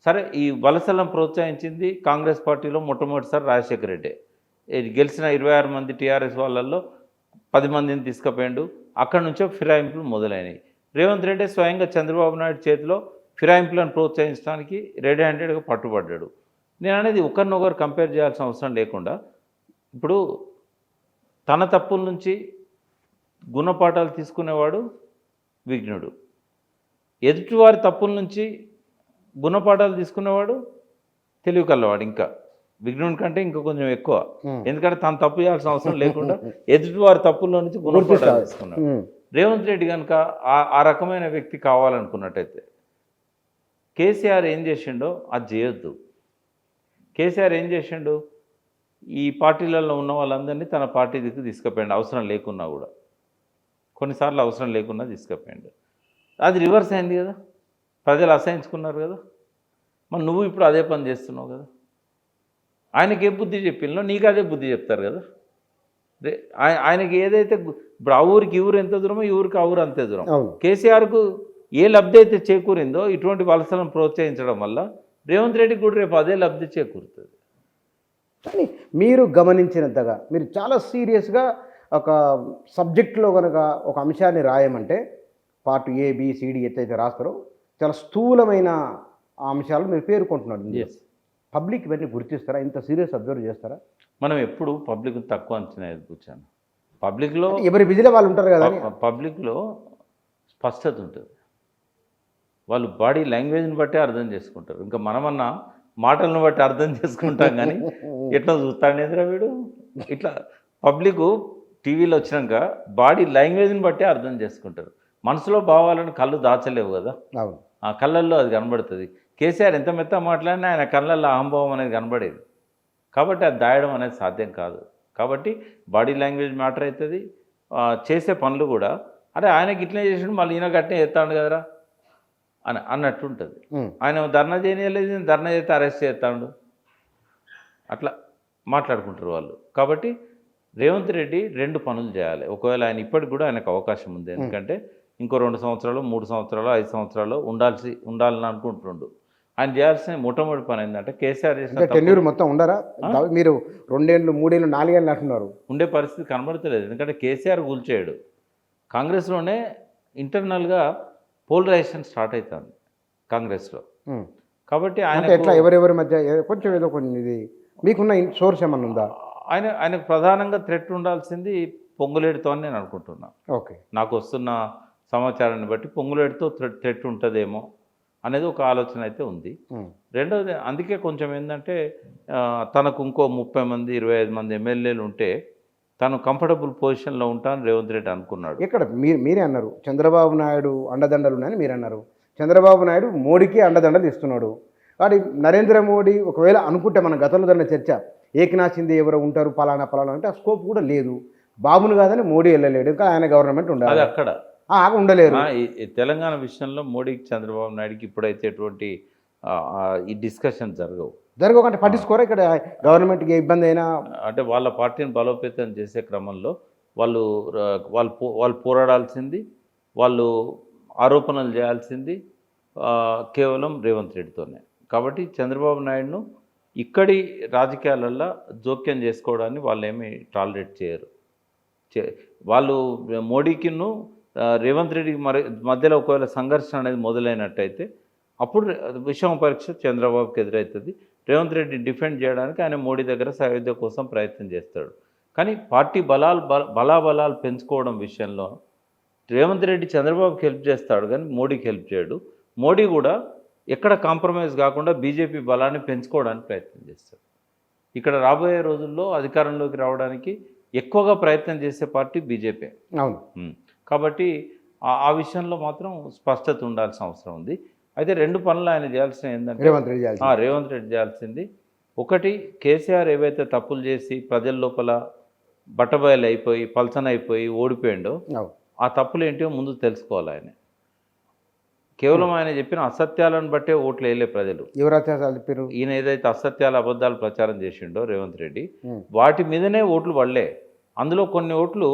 సరే ఈ వలసలను ప్రోత్సహించింది కాంగ్రెస్ పార్టీలో మొట్టమొదటిసారి రాజశేఖర రెడ్డి. గెలిచిన 26 మంది టీఆర్ఎస్ వాళ్ళల్లో 10 మందిని తీసుకుపోయాడు. అక్కడి నుంచో ఫిరాయింపులు మొదలైనవి. రేవంత్ రెడ్డి స్వయంగా చంద్రబాబు నాయుడు చేతిలో ఫిరాయింపులను ప్రోత్సహించడానికి రెడీ హ్యాండెడ్గా పట్టుబడ్డాడు. నేను అనేది ఒకరినొకరు కంపేర్ చేయాల్సిన అవసరం లేకుండా, ఇప్పుడు తన తప్పుల నుంచి గుణపాఠాలు తీసుకునేవాడు విఘ్నుడు, ఎదుటివారి తప్పుల నుంచి గుణపాఠాలు తీసుకునేవాడు తెలివి కల్లవాడు. ఇంకా విఘ్నుడి కంటే ఇంకా కొంచెం ఎక్కువ, ఎందుకంటే తను తప్పు చేయాల్సిన అవసరం లేకుండా ఎదుటివారి తప్పుల్లో నుంచి గుణపాఠాలు తీసుకున్నాడు. రేవంత్ రెడ్డి కనుక ఆ రకమైన వ్యక్తి కావాలనుకున్నట్టయితే కేసీఆర్ ఏం చేసిండో అది చేయొద్దు. కేసీఆర్ ఏం చేసిండు? ఈ పార్టీలలో ఉన్న వాళ్ళందరినీ తన పార్టీ దిక్కు తీసుకుపోయాడు, అవసరం లేకున్నా కూడా. కొన్నిసార్లు అవసరం లేకున్నా తీసుకుపోయాడు. అది రివర్స్ అయింది కదా, ప్రజలు అసహించుకున్నారు కదా. మరి నువ్వు ఇప్పుడు అదే పని చేస్తున్నావు కదా. ఆయనకి ఏ బుద్ధి చెప్పినో నీకు అదే బుద్ధి చెప్తారు కదా. ఆయనకి ఏదైతే ఇప్పుడు ఆ ఊరికి ఈ ఊరు ఎంత దూరమో ఈ ఊరికి ఆ ఊరు అంతే దూరం. కేసీఆర్కు ఏ లబ్ధి అయితే చేకూరిందో ఇటువంటి వలసలను ప్రోత్సహించడం వల్ల రేవంత్ రెడ్డికి కూడా రేపు అదే లబ్ధి చేకూరుతుంది. కానీ మీరు గమనించినంతగా మీరు చాలా సీరియస్గా ఒక సబ్జెక్టులో కనుక ఒక అంశాన్ని రాయమంటే పార్ట్ ABCD ఎట్లయితే రాస్తారో చాలా స్థూలమైన అంశాలు మీరు పేర్కొంటున్నారు. పబ్లిక్ ఇవన్నీ గుర్తిస్తారా? ఇంత సీరియస్ అబ్జర్వ్ చేస్తారా? మనం ఎప్పుడు పబ్లిక్ తక్కువ అంచనా కూర్చోను. పబ్లిక్లో ఎవరి బిజీలో వాళ్ళు ఉంటారు కదా. పబ్లిక్లో స్పష్టత ఉంటుంది. వాళ్ళు బాడీ లాంగ్వేజ్ని బట్టే అర్థం చేసుకుంటారు. ఇంకా మనమన్నా మాటలను బట్టి అర్థం చేసుకుంటాం కానీ ఎట్లా చూస్తాడేంద్రా వీడు ఇట్లా పబ్లిక్ టీవీలో వచ్చినాక బాడీ లాంగ్వేజ్ని బట్టే అర్థం చేసుకుంటారు. మనసులో భావాలను కళ్ళు దాచలేవు కదా, అవును. ఆ కళ్ళల్లో అది కనబడుతుంది. కేసీఆర్ ఎంత మెత్త మాట్లాడినా ఆయన కళ్ళల్లో అహంభావం అనేది కనబడేది. కాబట్టి అది దాయడం అనేది సాధ్యం కాదు. కాబట్టి బాడీ లాంగ్వేజ్ మ్యాటర్ అవుతుంది. చేసే పనులు కూడా అరే ఆయనకి ఇట్లనే చేసిండు మళ్ళీ ఈయన గట్టినే చేస్తాడు కదరా అన్నట్టు ఉంటుంది. ఆయన ధర్నా చేయలేదు, ధర్నా చేస్తే అరెస్ట్ చేస్తాడు, అట్లా మాట్లాడుకుంటారు వాళ్ళు. కాబట్టి రేవంత్ రెడ్డి 2 పనులు చేయాలి. ఒకవేళ ఆయన ఇప్పటికి కూడా ఆయనకు అవకాశం ఉంది. ఎందుకంటే ఇంకో 2 సంవత్సరాలు 3 సంవత్సరాలు 5 సంవత్సరాలు ఉండాలని అనుకుంటుండు. ఆయన చేయాల్సిన మొట్టమొదటి పని ఏంటంటే కేసీఆర్ చేసిన టెన్యూర్ మొత్తం ఉండరా? మీరు 2 ఏళ్ళు 3 ఏళ్ళు 4 ఏళ్ళు అంటున్నారు. ఉండే పరిస్థితి కనబడతలేదు. ఎందుకంటే కేసీఆర్ కూల్చేయడు. కాంగ్రెస్లోనే ఇంటర్నల్గా పోలరైజేషన్ స్టార్ట్ అవుతుంది కాంగ్రెస్లో. కాబట్టి ఆయన ఎట్లా ఎవరెవరి మధ్య కొంచెం ఏదో కొన్ని ఇది మీకున్న సోర్స్ ఏమన్నా ఉందా? ఆయనకు ప్రధానంగా థ్రెట్ ఉండాల్సింది పొంగులేటితో అని నేను అనుకుంటున్నాను. ఓకే, నాకు వస్తున్న సమాచారాన్ని బట్టి పొంగులేటితో థ్రెట్ ఉంటుందేమో అనేది ఒక ఆలోచన అయితే ఉంది. రెండవది అందుకే కొంచెం ఏంటంటే తనకు ఇంకో 30 మంది 25 మంది ఎమ్మెల్యేలు ఉంటే తను కంఫర్టబుల్ పొజిషన్లో ఉంటాను రేవంత్ రెడ్డి అనుకున్నాడు. ఇక్కడ మీరే అన్నారు చంద్రబాబు నాయుడు అండదండలు ఉన్నాయని మీరు అన్నారు. చంద్రబాబు నాయుడు మోడీకి అండదండలు ఇస్తున్నాడు. వాడి నరేంద్ర మోడీ ఒకవేళ అనుకుంటే మన గతంలో జరిగిన చర్చ ఏకనాథ్ షిందే ఎవరో ఉంటారు పలానా అంటే ఆ స్కోప్ కూడా లేదు. బాబును కాదని మోడీ వెళ్ళలేడు, ఇంకా ఆయన గవర్నమెంట్ ఉండాలి, అది అక్కడ ఉండలేరు. ఈ తెలంగాణ విషయంలో మోడీకి చంద్రబాబు నాయుడుకి ఇప్పుడైతే ఎటువంటి ఈ డిస్కషన్ జరగకంటే పట్టించుకోరా. ఇక్కడ గవర్నమెంట్కి ఇబ్బంది అయినా అంటే వాళ్ళ పార్టీని బలోపేతం చేసే క్రమంలో వాళ్ళు పోరాడాల్సింది, వాళ్ళు ఆరోపణలు చేయాల్సింది కేవలం రేవంత్ రెడ్డితోనే. కాబట్టి చంద్రబాబు నాయుడును ఇక్కడి రాజకీయాలల్లో జోక్యం చేసుకోవడాన్ని వాళ్ళు ఏమీ టాలరేట్ చేయరు. వాళ్ళు మోడీకిను రేవంత్ రెడ్డికి మధ్యలో ఒకవేళ సంఘర్షణ అనేది మొదలైనట్టయితే అప్పుడు విషమ పరీక్ష చంద్రబాబుకి ఎదురవుతుంది. రేవంత్ రెడ్డి డిఫెండ్ చేయడానికి ఆయన మోడీ దగ్గర సహాయం కోసం ప్రయత్నం చేస్తాడు. కానీ పార్టీ బలాబలాలు పెంచుకోవడం విషయంలో రేవంత్ రెడ్డి చంద్రబాబుకి హెల్ప్ చేస్తాడు కానీ మోడీకి హెల్ప్ చేయడు. మోడీ కూడా ఎక్కడ కాంప్రమైజ్ కాకుండా బీజేపీ బలాన్ని పెంచుకోవడానికి ప్రయత్నం చేస్తాడు. ఇక్కడ రాబోయే రోజుల్లో అధికారంలోకి రావడానికి ఎక్కువగా ప్రయత్నం చేసే పార్టీ బీజేపీ. అవును. కాబట్టి ఆ విషయంలో మాత్రం స్పష్టత ఉండాల్సిన అవసరం ఉంది. అయితే 2 పనులు ఆయన చేయాల్సిన ఏంటంటే రేవంత్ రెడ్డి చేయాల్సింది ఒకటి, కేసీఆర్ ఏవైతే తప్పులు చేసి ప్రజల లోపల బట్టబయలు అయిపోయి పల్చనైపోయి ఓడిపోయిండో ఆ తప్పులు ఏంటో ముందు తెలుసుకోవాలి. ఆయన కేవలం ఆయన చెప్పిన అసత్యాలను బట్టే ఓట్లు వేయలే ప్రజలు. ఈయన ఏదైతే అసత్యాలు అబద్ధాలు ప్రచారం చేసిండో రేవంత్ రెడ్డి వాటి మీదనే ఓట్లు పడలే. అందులో కొన్ని ఓట్లు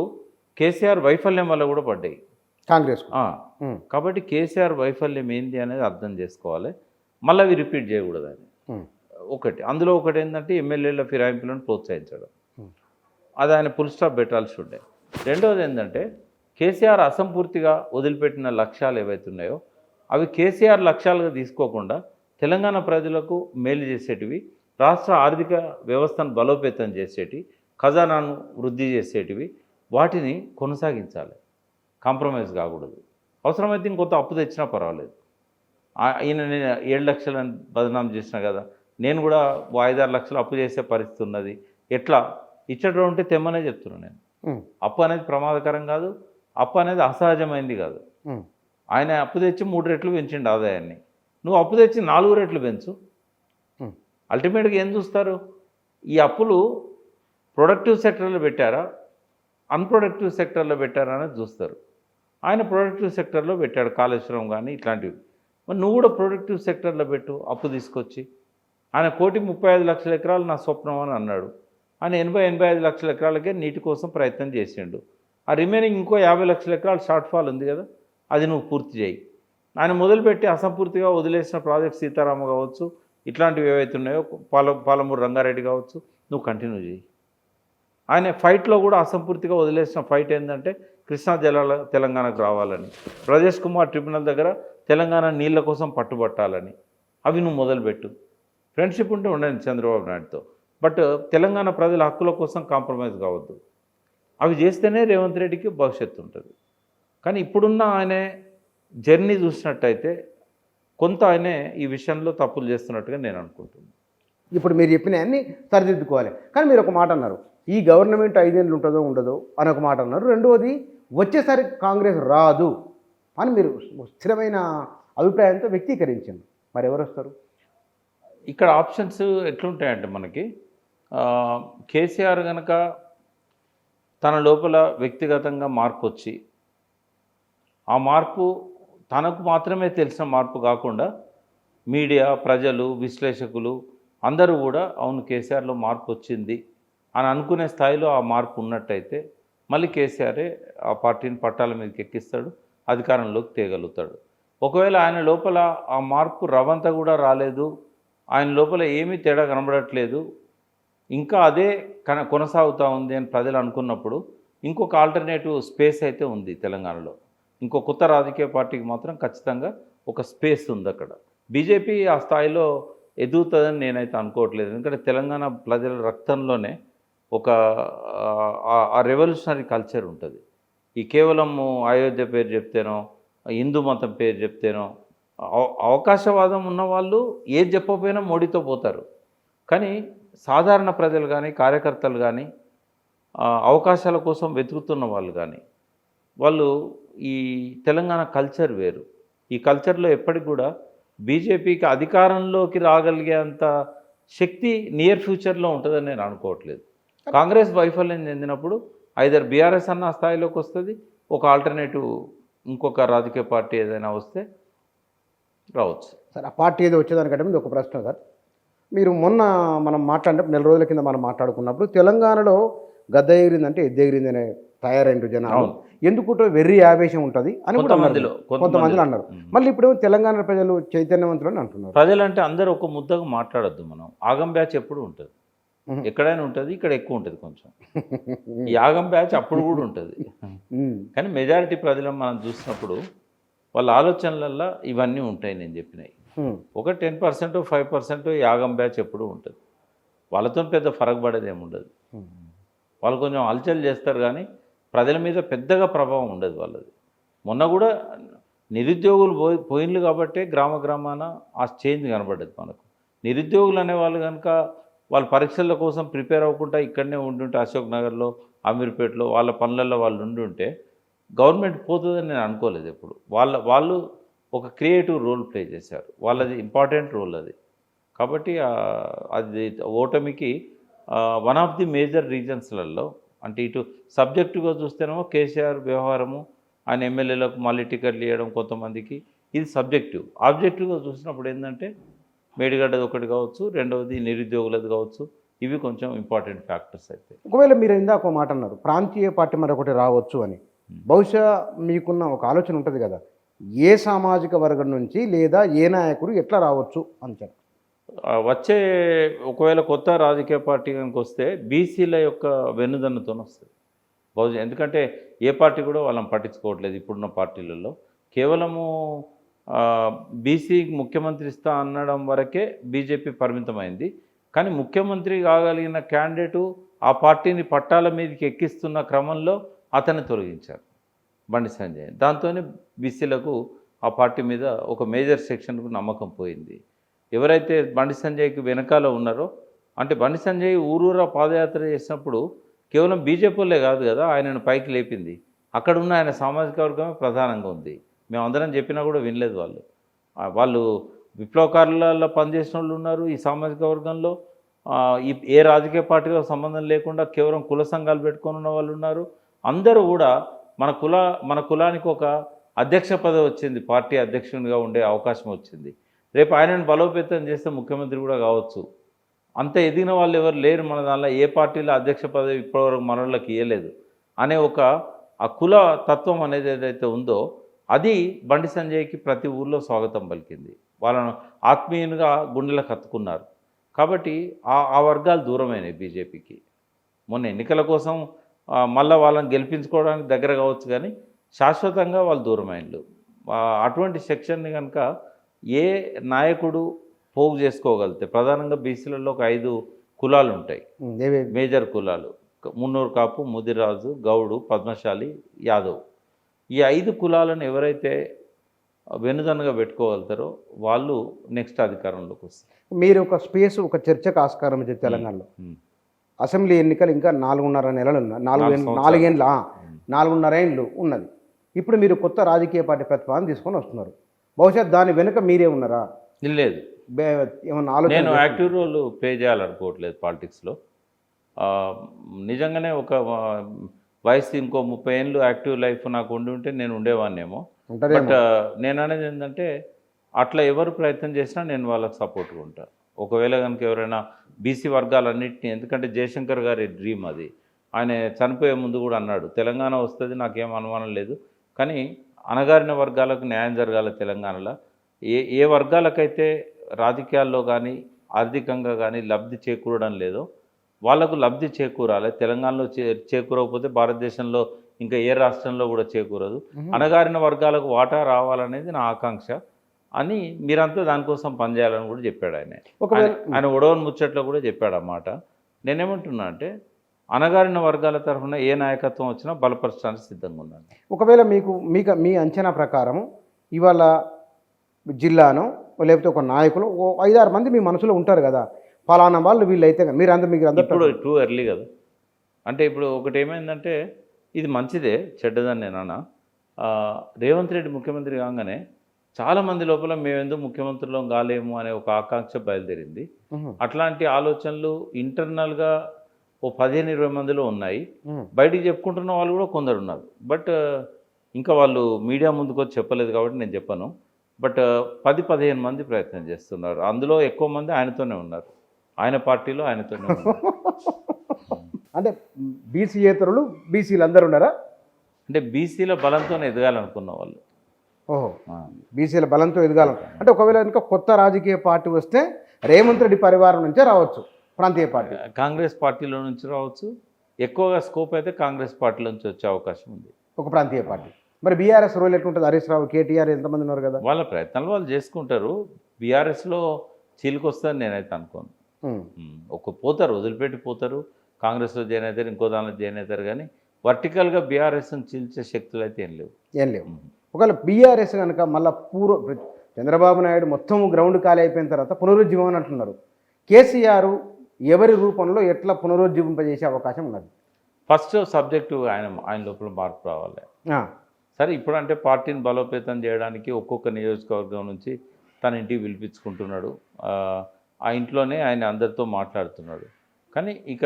కేసీఆర్ వైఫల్యం వల్ల కూడా పడ్డాయి కాంగ్రెస్. కాబట్టి కేసీఆర్ వైఫల్యం ఏంది అనేది అర్థం చేసుకోవాలి, మళ్ళీ అవి రిపీట్ చేయకూడదు అని ఒకటి. అందులో ఒకటి ఏంటంటే ఎమ్మెల్యేల ఫిరాయింపులను ప్రోత్సహించడం, అది ఆయన ఫుల్ స్టాప్ పెట్టాల్సి ఉండే. రెండవది ఏంటంటే కేసీఆర్ అసంపూర్తిగా వదిలిపెట్టిన లక్ష్యాలు ఏవైతే ఉన్నాయో అవి కేసీఆర్ లక్ష్యాలుగా తీసుకోకుండా తెలంగాణ ప్రజలకు మేలు చేసేటివి, రాష్ట్ర ఆర్థిక వ్యవస్థను బలోపేతం చేసేటివి, ఖజానాను వృద్ధి చేసేటివి, వాటిని కొనసాగించాలి, కాంప్రమైజ్ కాకూడదు. అవసరమైతే ఇంకొంత అప్పు తెచ్చినా పర్వాలేదు. ఈయన నేను 7 లక్షలని బదనాం చేసినా కదా, నేను కూడా 5-6 లక్షలు అప్పు చేసే పరిస్థితి ఉన్నది, ఎట్లా ఇచ్చడం ఉంటే తెమ్మనే చెప్తున్నాను నేను. అప్పు అనేది ప్రమాదకరం కాదు, అప్పు అనేది అసహజమైంది కాదు. ఆయన అప్పు తెచ్చి 3 రెట్లు పెంచిండు ఆదాయాన్ని, నువ్వు అప్పు తెచ్చి 4 రెట్లు పెంచు. అల్టిమేట్గా ఏం చూస్తారు, ఈ అప్పులు ప్రొడక్టివ్ సెక్టర్లో పెట్టారా అన్ప్రొడక్టివ్ సెక్టర్లో పెట్టారా అనేది చూస్తారు. ఆయన ప్రొడక్టివ్ సెక్టర్లో పెట్టాడు, కాళేశ్వరం కానీ ఇట్లాంటివి. మరి నువ్వు కూడా ప్రొడక్టివ్ సెక్టర్లో పెట్టు అప్పు తీసుకొచ్చి. ఆయన 1,35 లక్షల ఎకరాలు నా స్వప్నం అని అన్నాడు. ఆయన 80-85 లక్షల ఎకరాలకే నీటి కోసం ప్రయత్నం చేసిండు. ఆ రిమైనింగ్ ఇంకో 50 లక్షల ఎకరాలు షార్ట్ ఫాల్ ఉంది కదా, అది నువ్వు పూర్తి చేయి. ఆయన మొదలుపెట్టి అసంపూర్తిగా వదిలేసిన ప్రాజెక్ట్ సీతారామ కావచ్చు, ఇట్లాంటివి ఏవైతే ఉన్నాయో పాలమూరు రంగారెడ్డి కావచ్చు, నువ్వు కంటిన్యూ చేయి. ఆయన ఫైట్లో కూడా అసంపూర్తిగా వదిలేసిన ఫైట్ ఏంటంటే కృష్ణా జలాల తెలంగాణకు రావాలని, ప్రదేశ్ కుమార్ ట్రిబ్యునల్ దగ్గర తెలంగాణ నీళ్ళ కోసం పట్టుబట్టాలని, అవి నువ్వు మొదలుపెట్టు. ఫ్రెండ్షిప్ ఉంటే ఉండండి చంద్రబాబు నాయుడుతో, బట్ తెలంగాణ ప్రజల హక్కుల కోసం కాంప్రమైజ్ కావద్దు. అవి చేస్తేనే రేవంత్ రెడ్డికి భవిష్యత్తు ఉంటుంది. కానీ ఇప్పుడున్న ఆయన జర్నీ చూసినట్టయితే కొంత ఆయనే ఈ విషయంలో తప్పులు చేస్తున్నట్టుగా నేను అనుకుంటున్నాను. ఇప్పుడు మీరు చెప్పిన అన్ని సరిదిద్దుకోవాలి. కానీ మీరు ఒక మాట అన్నారు, ఈ గవర్నమెంట్ 5 ఏళ్ళు ఉంటుందో ఉండదో అని ఒక మాట అన్నారు. రెండవది వచ్చేసరి కాంగ్రెస్ రాదు అని మీరు స్థిరమైన అభిప్రాయంతో వ్యక్తీకరించారు. మరి ఎవరు వస్తారు? ఇక్కడ ఆప్షన్స్ ఎట్లుంటాయంటే మనకి కేసీఆర్ కనుక తన లోపల వ్యక్తిగతంగా మార్పు వచ్చి ఆ మార్పు తనకు మాత్రమే తెలిసిన మార్పు కాకుండా మీడియా, ప్రజలు, విశ్లేషకులు అందరూ కూడా అవును కేసీఆర్లో మార్పు వచ్చింది అని అనుకునే స్థాయిలో ఆ మార్పు ఉన్నట్టయితే మళ్ళీ కేసీఆరే ఆ పార్టీని పట్టాల మీదకి ఎక్కిస్తాడు, అధికారంలోకి తేగలుగుతాడు. ఒకవేళ ఆయన లోపల ఆ మార్పు రవంత కూడా రాలేదు, ఆయన లోపల ఏమీ తేడా కనబడట్లేదు, ఇంకా అదే కొనసాగుతూ ఉంది అని ప్రజలు అనుకున్నప్పుడు ఇంకొక ఆల్టర్నేటివ్ స్పేస్ అయితే ఉంది తెలంగాణలో. ఇంకో కొత్త రాజకీయ పార్టీకి మాత్రం ఖచ్చితంగా ఒక స్పేస్ ఉంది అక్కడ. బీజేపీ ఆ స్థాయిలో ఎదుగుతుందని నేనైతే అనుకోవట్లేదు. ఎందుకంటే తెలంగాణ ప్రజల రక్తంలోనే ఒక ఆ రెవల్యూషనరీ కల్చర్ ఉంటుంది. ఈ కేవలము అయోధ్య పేరు చెప్తేనో, హిందూ మతం పేరు చెప్తేనో, అవకాశవాదం ఉన్న వాళ్ళు ఏది చెప్పకపోయినా మోడీతో పోతారు. కానీ సాధారణ ప్రజలు కానీ, కార్యకర్తలు కానీ, అవకాశాల కోసం వెతుకుతున్న వాళ్ళు కానీ, వాళ్ళు ఈ తెలంగాణ కల్చర్ వేరు. ఈ కల్చర్లో ఎప్పటికి కూడా బీజేపీకి అధికారంలోకి రాగలిగేంత శక్తి నియర్ ఫ్యూచర్లో ఉంటుందని నేను అనుకోవట్లేదు. కాంగ్రెస్ వైఫల్యం చెందినప్పుడు ఐదర్ బీఆర్ఎస్ అన్న స్థాయిలోకి వస్తుంది, ఒక ఆల్టర్నేటివ్ ఇంకొక రాజకీయ పార్టీ ఏదైనా వస్తే రావచ్చు. సార్, ఆ పార్టీ ఏదో వచ్చేదానికంటే ముందు ఒక ప్రశ్న సార్. మీరు మొన్న మనం మాట్లాడినప్పుడు 4 రోజుల కింద మనం మాట్లాడుకున్నప్పుడు తెలంగాణలో గద్ద ఎగిరిందంటే ఎద్దు ఎగిరింది అనే తయారైన జనాలు ఎందుకుంటో వెర్రి ఆవేశం ఉంటుంది అని కొంతమందిలో అన్నారు. మళ్ళీ ఇప్పుడు తెలంగాణ ప్రజలు చైతన్యవంతులు అని అంటున్నారు. ప్రజలంటే అందరూ ఒక ముద్దగా మాట్లాడొద్దు. మనం ఆగం బ్యాచ్ ఎప్పుడు ఉంటుంది, ఎక్కడైనా ఉంటుంది, ఇక్కడ ఎక్కువ ఉంటుంది కొంచెం. ఈ ఆగం బ్యాచ్ అప్పుడు కూడా ఉంటుంది. కానీ మెజారిటీ ప్రజలను మనం చూసినప్పుడు వాళ్ళ ఆలోచనలల్లో ఇవన్నీ ఉంటాయి నేను చెప్పినవి. ఒక 10% 5% యాగం బ్యాచ్ ఎప్పుడు ఉంటుంది. వాళ్ళతో పెద్ద ఫరక్ పడేది ఏమి ఉండదు. వాళ్ళు కొంచెం హల్చల్ చేస్తారు కానీ ప్రజల మీద పెద్దగా ప్రభావం ఉండదు వాళ్ళది. మొన్న కూడా నిరుద్యోగులు పోయిన్లు కాబట్టే గ్రామాన ఆ చేంజ్ కనబడ్డది మనకు. నిరుద్యోగులు అనేవాళ్ళు కనుక వాళ్ళ పరీక్షల కోసం ప్రిపేర్ అవ్వకుండా ఇక్కడనే ఉండుంటే అశోక్ నగర్లో, అమీర్పేటలో వాళ్ళ పనులలో వాళ్ళు ఉండుంటే గవర్నమెంట్ పోతుందని నేను అనుకోలేదు ఎప్పుడు. వాళ్ళు ఒక క్రియేటివ్ రోల్ ప్లే చేశారు. వాళ్ళది ఇంపార్టెంట్ రోల్ అది. కాబట్టి అది ఓటమికి వన్ ఆఫ్ ది మేజర్ రీజన్స్లలో, అంటే ఇటు సబ్జెక్టుగా చూస్తేనేమో కేసీఆర్ వ్యవహారము, ఆయన ఎమ్మెల్యేలకు మళ్ళీ టికెట్లు ఇవ్వడం కొంతమందికి, ఇది సబ్జెక్టివ్. ఆబ్జెక్టివ్గా చూసినప్పుడు ఏంటంటే మేడిగడ్డది ఒకటి కావచ్చు, రెండవది నిరుద్యోగులది కావచ్చు, ఇవి కొంచెం ఇంపార్టెంట్ ఫ్యాక్టర్స్ అయితే. ఒకవేళ మీరు ఇందాక ఒక మాట అన్నారు, ప్రాంతీయ పార్టీ మరొకటి రావచ్చు అని. బహుశా మీకున్న ఒక ఆలోచన ఉంటుంది కదా, ఏ సామాజిక వర్గం నుంచి లేదా ఏ నాయకుడు ఎట్లా రావచ్చు అని చెప్పి. వచ్చే ఒకవేళ కొత్త రాజకీయ పార్టీ కనుక వస్తే బీసీల యొక్క వెన్నుదన్నుతో వస్తుంది బహుశా. ఎందుకంటే ఏ పార్టీ కూడా వాళ్ళని పట్టించుకోవట్లేదు ఇప్పుడున్న పార్టీలలో. కేవలము బీసీ ముఖ్యమంత్రి ఇస్తా అనడం వరకే బీజేపీ పరిమితమైంది. కానీ ముఖ్యమంత్రి కాగలిగిన క్యాండిడేటు ఆ పార్టీని పట్టాల మీదకి ఎక్కిస్తున్న క్రమంలో అతన్ని తొలగించారు, బండి సంజయ్. దాంతోనే బీసీలకు ఆ పార్టీ మీద ఒక మేజర్ సెక్షన్కు నమ్మకం పోయింది. ఎవరైతే బండి సంజయ్కి వెనకాల ఉన్నారో, అంటే బండి సంజయ్ ఊరూరా పాదయాత్ర చేసినప్పుడు కేవలం బీజేపీలే కాదు కదా ఆయనను పైకి లేపింది, అక్కడ ఉన్న ఆయన సామాజిక వర్గమే ప్రధానంగా ఉంది. మేమందరం చెప్పినా కూడా వినలేదు వాళ్ళు. వాళ్ళు విప్లవకారులలో పనిచేసిన వాళ్ళు ఉన్నారు ఈ సామాజిక వర్గంలో. ఏ రాజకీయ పార్టీతో సంబంధం లేకుండా కేవలం కుల సంఘాలు పెట్టుకొని ఉన్న వాళ్ళు ఉన్నారు. అందరూ కూడా మన కులానికి ఒక అధ్యక్ష పదవి వచ్చింది, పార్టీ అధ్యక్షునిగా ఉండే అవకాశం వచ్చింది. రేపు ఆయనను బలోపేతం చేస్తే ముఖ్యమంత్రి కూడా కావచ్చు. అంత ఎదిగిన వాళ్ళు ఎవరు లేరు మన దానిలో, ఏ పార్టీలో అధ్యక్ష పదవి ఇప్పటివరకు మనోళ్ళకి ఇవ్వలేదు అనే ఒక ఆ కుల తత్వం అనేది ఏదైతే ఉందో అది బండి సంజయ్కి ప్రతి ఊళ్ళో స్వాగతం పలికింది. వాళ్ళను ఆత్మీయునిగా గుండెలకు హత్తుకున్నారు. కాబట్టి ఆ వర్గాలు దూరమైనవి బీజేపీకి. మొన్న ఎన్నికల కోసం మళ్ళీ వాళ్ళని గెలిపించుకోవడానికి దగ్గర కావచ్చు, కానీ శాశ్వతంగా వాళ్ళు దూరమైనలు. అటువంటి సెక్షన్ని కనుక ఏ నాయకుడు పోగు చేసుకోగలిగితే, ప్రధానంగా బీసీలలో ఒక 5 కులాలు ఉంటాయి, మేజర్ కులాలు: మున్నూరు కాపు, ముదిరాజు, గౌడు, పద్మశాలి, యాదవ్. ఈ 5 కులాలను ఎవరైతే వెనుదన్నుగా పెట్టుకోగలుగుతారో వాళ్ళు నెక్స్ట్ అధికారంలోకి వస్తారు. మీరు ఒక స్పేస్, ఒక చర్చకు ఆస్కారం ఇచ్చే తెలంగాణలో అసెంబ్లీ ఎన్నికలు ఇంకా 4.5 నెలలు ఉన్నాయి. 4.5 ఏళ్ళు ఉన్నది. ఇప్పుడు మీరు కొత్త రాజకీయ పార్టీ ప్రతిపాదన తీసుకొని వస్తున్నారు. బహుశా దాని వెనుక మీరే ఉన్నారా? లేదు, ఏమన్నా ఆలోచన? నేను యాక్టివ్ రోల్ ప్లే చేయాలనుకోవట్లేదు పాలిటిక్స్లో. నిజంగానే ఒక వయసు ఇంకో 30 ఏళ్ళు యాక్టివ్ లైఫ్ నాకు ఉంటే నేను ఉండేవాన్నేమో. బట్ నేను అనేది ఏంటంటే అట్లా ఎవరు ప్రయత్నం చేసినా నేను వాళ్ళకి సపోర్ట్గా ఉంటాను. ఒకవేళ కనుక ఎవరైనా బీసీ వర్గాలన్నింటినీ, ఎందుకంటే జయశంకర్ గారి డ్రీమ్ అది, ఆయన చనిపోయే ముందు కూడా అన్నాడు తెలంగాణ వస్తుంది నాకేం అనుమానం లేదు, కానీ అణగారిన వర్గాలకు న్యాయం జరగాలి తెలంగాణలో. ఏ వర్గాలకైతే రాజకీయాల్లో కానీ ఆర్థికంగా కానీ లబ్ధి చేకూరడం లేదో వాళ్లకు లబ్ధి చేకూరాలి. తెలంగాణలో చేకూరకపోతే భారతదేశంలో ఇంకా ఏ రాష్ట్రంలో కూడా చేకూరదు. అణగారిన వర్గాలకు వాటా రావాలనేది నా ఆకాంక్ష అని మీరంతా దానికోసం పనిచేయాలని కూడా చెప్పాడు ఆయన. ఆయన ఒడవని ముచ్చట్లో కూడా చెప్పాడు అన్నమాట. నేనేమంటున్నా అంటే అణగారిన వర్గాల తరఫున ఏ నాయకత్వం వచ్చినా బలపరచడానికి సిద్ధంగా ఉన్నాను. ఒకవేళ మీ అంచనా ప్రకారం ఇవాళ జిల్లాను లేకపోతే ఒక నాయకులు 5-6 మంది మీ మనసులో ఉంటారు కదా, ఫలానా వాళ్ళు వీళ్ళైతే మీరు ఇప్పుడు టూ ఎర్లీ కదా. అంటే ఇప్పుడు ఒకటి ఏమైందంటే ఇది మంచిదే చెడ్డదని నేనన్నా. రేవంత్ రెడ్డి ముఖ్యమంత్రి కాగానే చాలామంది లోపల మేమెందుకు ముఖ్యమంత్రులం కాలేము అనే ఒక ఆకాంక్ష బయలుదేరింది. అట్లాంటి ఆలోచనలు ఇంటర్నల్గా ఓ 15-20 మందిలో ఉన్నాయి. బయటికి చెప్పుకుంటున్న వాళ్ళు కూడా కొందరు ఉన్నారు. బట్ ఇంకా వాళ్ళు మీడియా ముందుకు వచ్చి చెప్పలేదు కాబట్టి నేను చెప్పను. బట్ 10-15 మంది ప్రయత్నం చేస్తున్నారు. అందులో ఎక్కువ మంది ఆయనతోనే ఉన్నారు, ఆయన పార్టీలో ఆయనతోనే ఉన్నారు. అంటే బీసీయేతరులు బీసీలు అందరూ ఉన్నారా? అంటే బీసీల బలంతో ఎదగాలనుకున్న వాళ్ళు. ఓహో, బీసీల బలంతో ఎదగాలను అంటే ఒకవేళ ఇంకా కొత్త రాజకీయ పార్టీ వస్తే రేవంత్ రెడ్డి పరివారం నుంచే రావచ్చు, ప్రాంతీయ పార్టీ కాంగ్రెస్ పార్టీలో నుంచి రావచ్చు. ఎక్కువగా స్కోప్ అయితే కాంగ్రెస్ పార్టీలో నుంచి వచ్చే అవకాశం ఉంది, ఒక ప్రాంతీయ పార్టీ. మరి బీఆర్ఎస్ రోల్ ఎట్లుంటుంది? హరీష్ రావు, కేటీఆర్ ఎంతమంది ఉన్నారు కదా, వాళ్ళ ప్రయత్నాలు వాళ్ళు చేసుకుంటారు. బీఆర్ఎస్లో చీలికొస్తుందని నేనైతే అనుకోను. పోతారు, వదిలిపెట్టి పోతారు. కాంగ్రెస్లో జాయిన్ అవుతారు, ఇంకో దానిలో జాయిన్ అవుతారు, కానీ వర్టికల్గా బీఆర్ఎస్ని చీల్చే శక్తులు అయితే ఏం లేవు. ఒకవేళ బీఆర్ఎస్ కనుక మళ్ళీ చంద్రబాబు నాయుడు మొత్తం గ్రౌండ్ ఖాళీ అయిపోయిన తర్వాత పునరుజ్జీవం అని అంటున్నారు. కేసీఆర్ ఎవరి రూపంలో ఎట్లా పునరుజ్జీవింపజేసే అవకాశం ఉన్నది? ఫస్ట్ సబ్జెక్టు ఆయన లోపల మార్పు రావాలి. సరే, ఇప్పుడు అంటే పార్టీని బలోపేతం చేయడానికి ఒక్కొక్క నియోజకవర్గం నుంచి తన ఇంటికి పిలిపించుకుంటున్నాడు. ఆ ఇంట్లోనే ఆయన అందరితో మాట్లాడుతున్నాడు. కానీ ఇక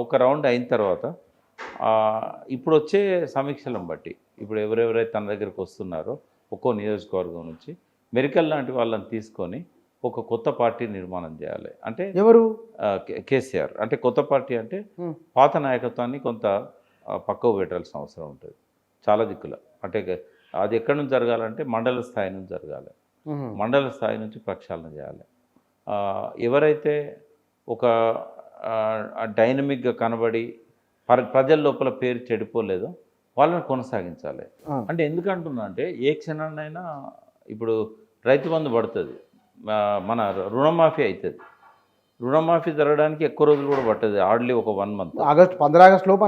ఒక రౌండ్ అయిన తర్వాత ఇప్పుడు వచ్చే సమీక్షలను బట్టి ఇప్పుడు ఎవరెవరైతే తన దగ్గరికి వస్తున్నారో ఒక్కో నియోజకవర్గం నుంచి మెరికల్ లాంటి వాళ్ళని తీసుకొని ఒక కొత్త పార్టీ నిర్మాణం చేయాలి. అంటే ఎవరు? కేసీఆర్. అంటే కొత్త పార్టీ అంటే పాత నాయకత్వాన్ని కొంత పక్కకు పెట్టాల్సిన అవసరం ఉంటుంది చాలా దిక్కుల. అంటే అది ఎక్కడి నుంచి జరగాలంటే మండల స్థాయి నుంచి జరగాలి. మండల స్థాయి నుంచి ప్రక్షాళన చేయాలి. ఎవరైతే ఒక డైనమిక్గా కనబడి ప్రజల లోపల పేరు చెడిపోలేదో వాళ్ళని కొనసాగించాలి. అంటే ఎందుకంటున్నా అంటే ఏ క్షణాన్నైనా ఇప్పుడు రైతు బంధు పడుతుంది, మన రుణమాఫీ అవుతుంది. రుణమాఫీ జరగడానికి ఎక్కువ రోజులు కూడా పట్టదు, హార్డ్లీ ఒక 1 month. 15 ఆగస్టు లోపు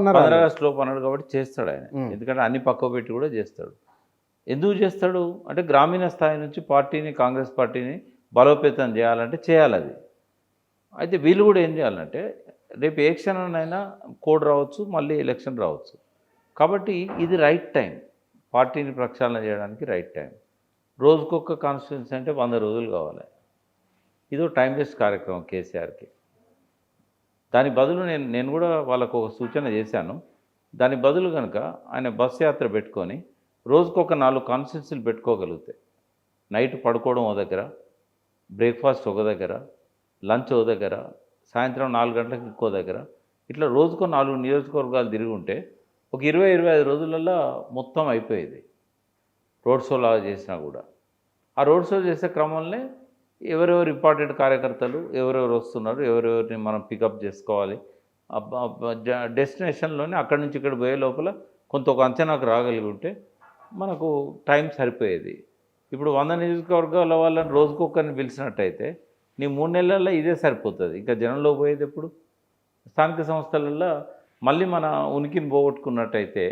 అన్నాడు కాబట్టి చేస్తాడు ఆయన. ఎందుకంటే అన్ని పక్క పెట్టి కూడా చేస్తాడు. ఎందుకు చేస్తాడు అంటే గ్రామీణ స్థాయి నుంచి పార్టీని, కాంగ్రెస్ పార్టీని బలోపేతం చేయాలంటే చేయాలి అది. అయితే వీళ్ళు కూడా ఏం చేయాలంటే రేపు ఏ క్షణానైనా కోడ్ రావచ్చు, మళ్ళీ ఎలక్షన్ రావచ్చు. కాబట్టి ఇది రైట్ టైం, పార్టీని ప్రక్షాళన చేయడానికి రైట్ టైం. రోజుకొక కాన్స్టిట్యున్సీ అంటే 100 రోజులు కావాలి. ఇదో టైం వేస్ట్ కార్యక్రమం కేసీఆర్కి. దాని బదులు నేను కూడా వాళ్ళకు ఒక సూచన చేశాను. దాని బదులు కనుక ఆయన బస్ యాత్ర పెట్టుకొని రోజుకొక 4 కాన్స్టిట్యున్సీలు పెట్టుకోగలిగితే, నైట్ పడుకోవడం ఓ దగ్గర, బ్రేక్ఫాస్ట్ ఒక దగ్గర, లంచ్ ఓ దగ్గర, సాయంత్రం 4 గంటలకు ఇంకో దగ్గర, ఇట్లా రోజుకో 4 నియోజకవర్గాలు తిరిగి ఉంటే ఒక 20-25 రోజులలో మొత్తం అయిపోయేది. రోడ్ షో లాగా చేసినా కూడా ఆ రోడ్ షో చేసే క్రమంలో ఎవరెవరు ఇంపార్టెంట్ కార్యకర్తలు ఎవరెవరు వస్తున్నారు, ఎవరెవరిని మనం పికప్ చేసుకోవాలి, డెస్టినేషన్లోనే అక్కడి నుంచి ఇక్కడ పోయే లోపల కొంత ఒక అంచనాకు రాగలిగి ఉంటే మనకు టైం సరిపోయేది. ఇప్పుడు 100 నియోజకవర్గాల వాళ్ళని రోజుకొకరిని పిలిచినట్టయితే నీ 3 నెలల్లో ఇదే సరిపోతుంది. ఇంకా జనంలో పోయేది ఎప్పుడు? స్థానిక సంస్థలలో మళ్ళీ మన ఉనికిని పోగొట్టుకున్నట్టయితే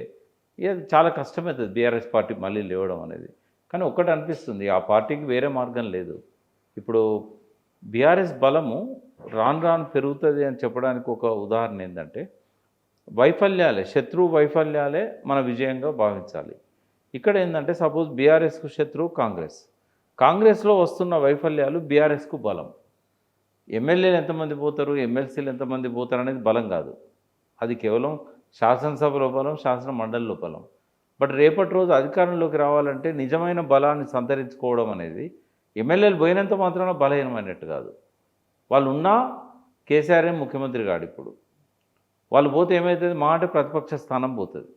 ఇది చాలా కష్టమవుతుంది బీఆర్ఎస్ పార్టీ మళ్ళీ లేవడం అనేది. కానీ ఒక్కటి అనిపిస్తుంది, ఆ పార్టీకి వేరే మార్గం లేదు. ఇప్పుడు బీఆర్ఎస్ బలము రాను రాను పెరుగుతుంది అని చెప్పడానికి ఒక ఉదాహరణ ఏంటంటే, వైఫల్యాలే, శత్రువు వైఫల్యాలే మన విజయంగా భావించాలి. ఇక్కడ ఏంటంటే సపోజ్ బీఆర్ఎస్కు శత్రువు కాంగ్రెస్, కాంగ్రెస్లో వస్తున్న వైఫల్యాలు బీఆర్ఎస్కు బలం. ఎమ్మెల్యేలు ఎంతమంది పోతారు, ఎమ్మెల్సీలు ఎంతమంది పోతారు అనేది బలం కాదు. అది కేవలం శాసనసభలో బలం, శాసన మండలిలో బలం. బట్ రేపటి రోజు అధికారంలోకి రావాలంటే నిజమైన బలాన్ని సంతరించుకోవడం అనేది ఎమ్మెల్యేలు పోయినంత మాత్రాన బలహీనమైనట్టు కాదు. వాళ్ళు ఉన్నా కేసీఆర్ ముఖ్యమంత్రి కాడు. ఇప్పుడు వాళ్ళు పోతే ఏమవుతుంది, మా అంటే ప్రతిపక్ష స్థానం పోతుంది.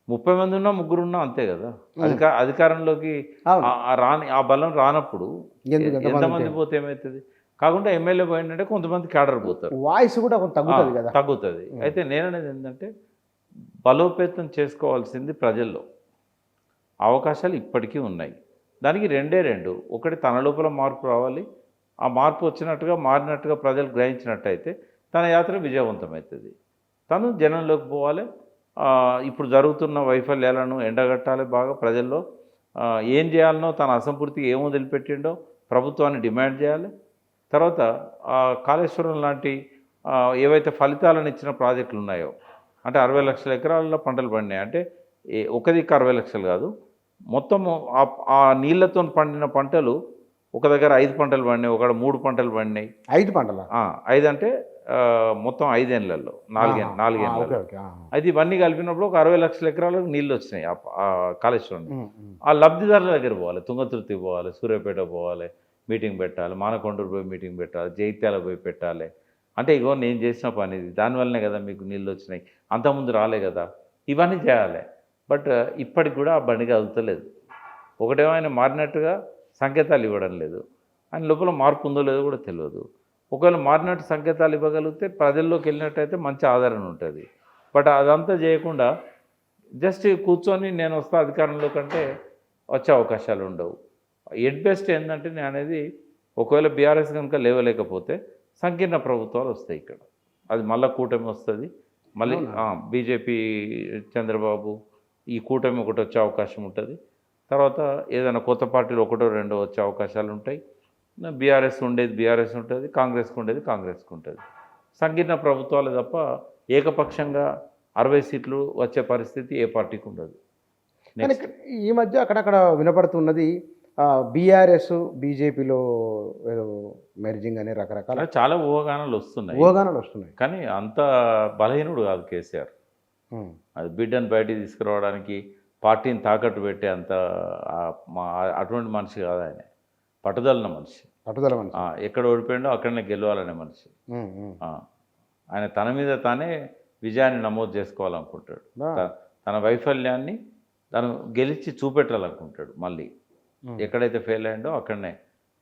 30 మంది ఉన్నా, 3 ఉన్నా అంతే కదా. అధికారంలోకి ఆ బలం రానప్పుడు ఎంతమంది పోతే ఏమవుతుంది. కాకుండా ఎమ్మెల్యే పోయిందంటే కొంతమంది క్యాడర్ పోతారు, వాయిస్ కూడా తగ్గుతుంది కదా, తగ్గుతుంది. అయితే నేననేది ఏంటంటే బలోపేతం చేసుకోవాల్సింది ప్రజల్లో. అవకాశాలు ఇప్పటికీ ఉన్నాయి. దానికి రెండు, ఒకటి తన లోపల మార్పు రావాలి. ఆ మార్పు వచ్చినట్టుగా మారినట్టుగా ప్రజలు గ్రహించినట్టయితే తన యాత్ర విజయవంతమవుతుంది. తను జనంలోకి పోవాలి. ఇప్పుడు జరుగుతున్న వైఫల్యాలను ఎండగట్టాలి బాగా ప్రజల్లో. ఏం చేయాలనో, తన అసంపూర్తిగా ఏం వదిలిపెట్టిండో ప్రభుత్వాన్ని డిమాండ్ చేయాలి. తర్వాత కాళేశ్వరం లాంటి ఏవైతే ఫలితాలను ఇచ్చిన ప్రాజెక్టులు ఉన్నాయో, అంటే 60 లక్షల ఎకరాల్లో పంటలు పండినాయి అంటే ఒక దిక్కు 60 లక్షలు కాదు, మొత్తము ఆ నీళ్లతో పండిన పంటలు ఒక దగ్గర 5 పంటలు పండినాయి, ఒక 3 పంటలు పండినాయి. 5 పంటలు 5 అంటే మొత్తం 5 ఏళ్ళల్లో 4 ఏళ్ళలో. అయితే ఇవన్నీ కలిపినప్పుడు ఒక 60 లక్షల ఎకరాలకు నీళ్ళు వచ్చినాయి ఆ కాళేశ్వరం. ఆ లబ్ధిదారుల దగ్గర పోవాలి, తుంగతుర్తి పోవాలి, సూర్యాపేట పోవాలి, మీటింగ్ పెట్టాలి, మానకొండూరు పోయి మీటింగ్ పెట్టాలి, జైత్యాల పోయి పెట్టాలి. అంటే ఇగో నేను చేసిన పని ఇది, దానివల్లనే కదా మీకు నీళ్ళు వచ్చినాయి, అంతకుముందు రాలే కదా, ఇవన్నీ చేయాలి. బట్ ఇప్పటికి కూడా ఆ బండిగా అదుతలేదు. ఒకటేమో ఆయన మారినట్టుగా సంకేతాలు ఇవ్వడం లేదు, ఆయన లోపల మార్పు ఉందో లేదో కూడా తెలియదు. ఒకవేళ మారినట్టు సంకేతాలు ఇవ్వగలిగితే ప్రజల్లోకి వెళ్ళినట్టయితే మంచి ఆదరణ ఉంటుంది. బట్ అదంతా చేయకుండా జస్ట్ కూర్చొని నేను వస్తా అధికారంలో కంటే వచ్చే అవకాశాలు ఉండవు. ఎట్ బెస్ట్ ఏంటంటే నేను అనేది, ఒకవేళ బీఆర్ఎస్ కనుక లేవలేకపోతే సంకీర్ణ ప్రభుత్వాలు వస్తాయి ఇక్కడ. అది మళ్ళీ కూటమి వస్తుంది, మళ్ళీ బీజేపీ చంద్రబాబు ఈ కూటమి ఒకటి వచ్చే అవకాశం ఉంటుంది. తర్వాత ఏదైనా కొత్త పార్టీలు 1, 2 వచ్చే అవకాశాలు ఉంటాయి. బీఆర్ఎస్ ఉండేది బీఆర్ఎస్ ఉంటుంది, కాంగ్రెస్కి ఉండేది కాంగ్రెస్కి ఉంటుంది. సంకీర్ణ ప్రభుత్వాలు తప్ప ఏకపక్షంగా 60 సీట్లు వచ్చే పరిస్థితి ఏ పార్టీకి ఉండదు. ఈ మధ్య అక్కడక్కడ వినపడుతున్నది బీఆర్ఎస్ బీజేపీలో ఏదో మెర్జింగ్ అని రకరకాల చాలా ఊహాగానాలు వస్తున్నాయి. కానీ అంత బలహీనుడు కాదు కేసీఆర్. అది బిడ్డను బయటికి తీసుకురావడానికి పార్టీని తాకట్టు పెట్టే అంత అటువంటి మనిషి కాదు ఆయన. పట్టుదల మనిషి. ఎక్కడ ఓడిపోయిండో అక్కడనే గెలవాలనే మనిషి. ఆయన తన మీద తానే విజయాన్ని నమోదు చేసుకోవాలనుకుంటాడు. తన వైఫల్యాన్ని తను గెలిచి చూపెట్టాలనుకుంటాడు. మళ్ళీ ఎక్కడైతే ఫెయిల్ అయ్యిండో అక్కడనే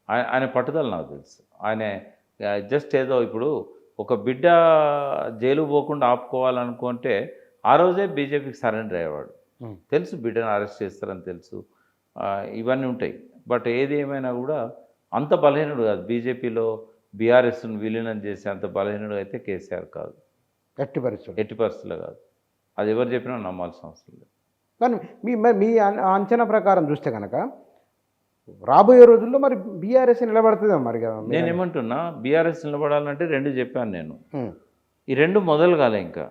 ఆయన పట్టుదల నాకు తెలుసు. ఆయన జస్ట్ ఏదో ఇప్పుడు ఒక బిడ్డ జైలు పోకుండా ఆపుకోవాలనుకుంటే ఆ రోజే బీజేపీకి సరెండర్ అయ్యేవాడు. తెలుసు బిడ్డను అరెస్ట్ చేస్తారని తెలుసు, ఇవన్నీ ఉంటాయి. బట్ ఏది ఏమైనా కూడా అంత బలహీనుడు కాదు. బీజేపీలో బీఆర్ఎస్ను విలీనం చేసే అంత బలహీనుడు అయితే కేసీఆర్ కాదు, ఎట్టి పరిస్థితుల్లో కాదు. అది ఎవరు చెప్పినా నమ్మాల్సిన అవసరం లేదు. కానీ మీ అంచనా ప్రకారం చూస్తే కనుక రాబోయే రోజుల్లో మరి బీఆర్ఎస్ నిలబడుతుందా? మరి నేనేమంటున్నా, బీఆర్ఎస్ నిలబడాలంటే 2 చెప్పాను నేను. ఈ 2 మొదలు కాలే ఇంకా.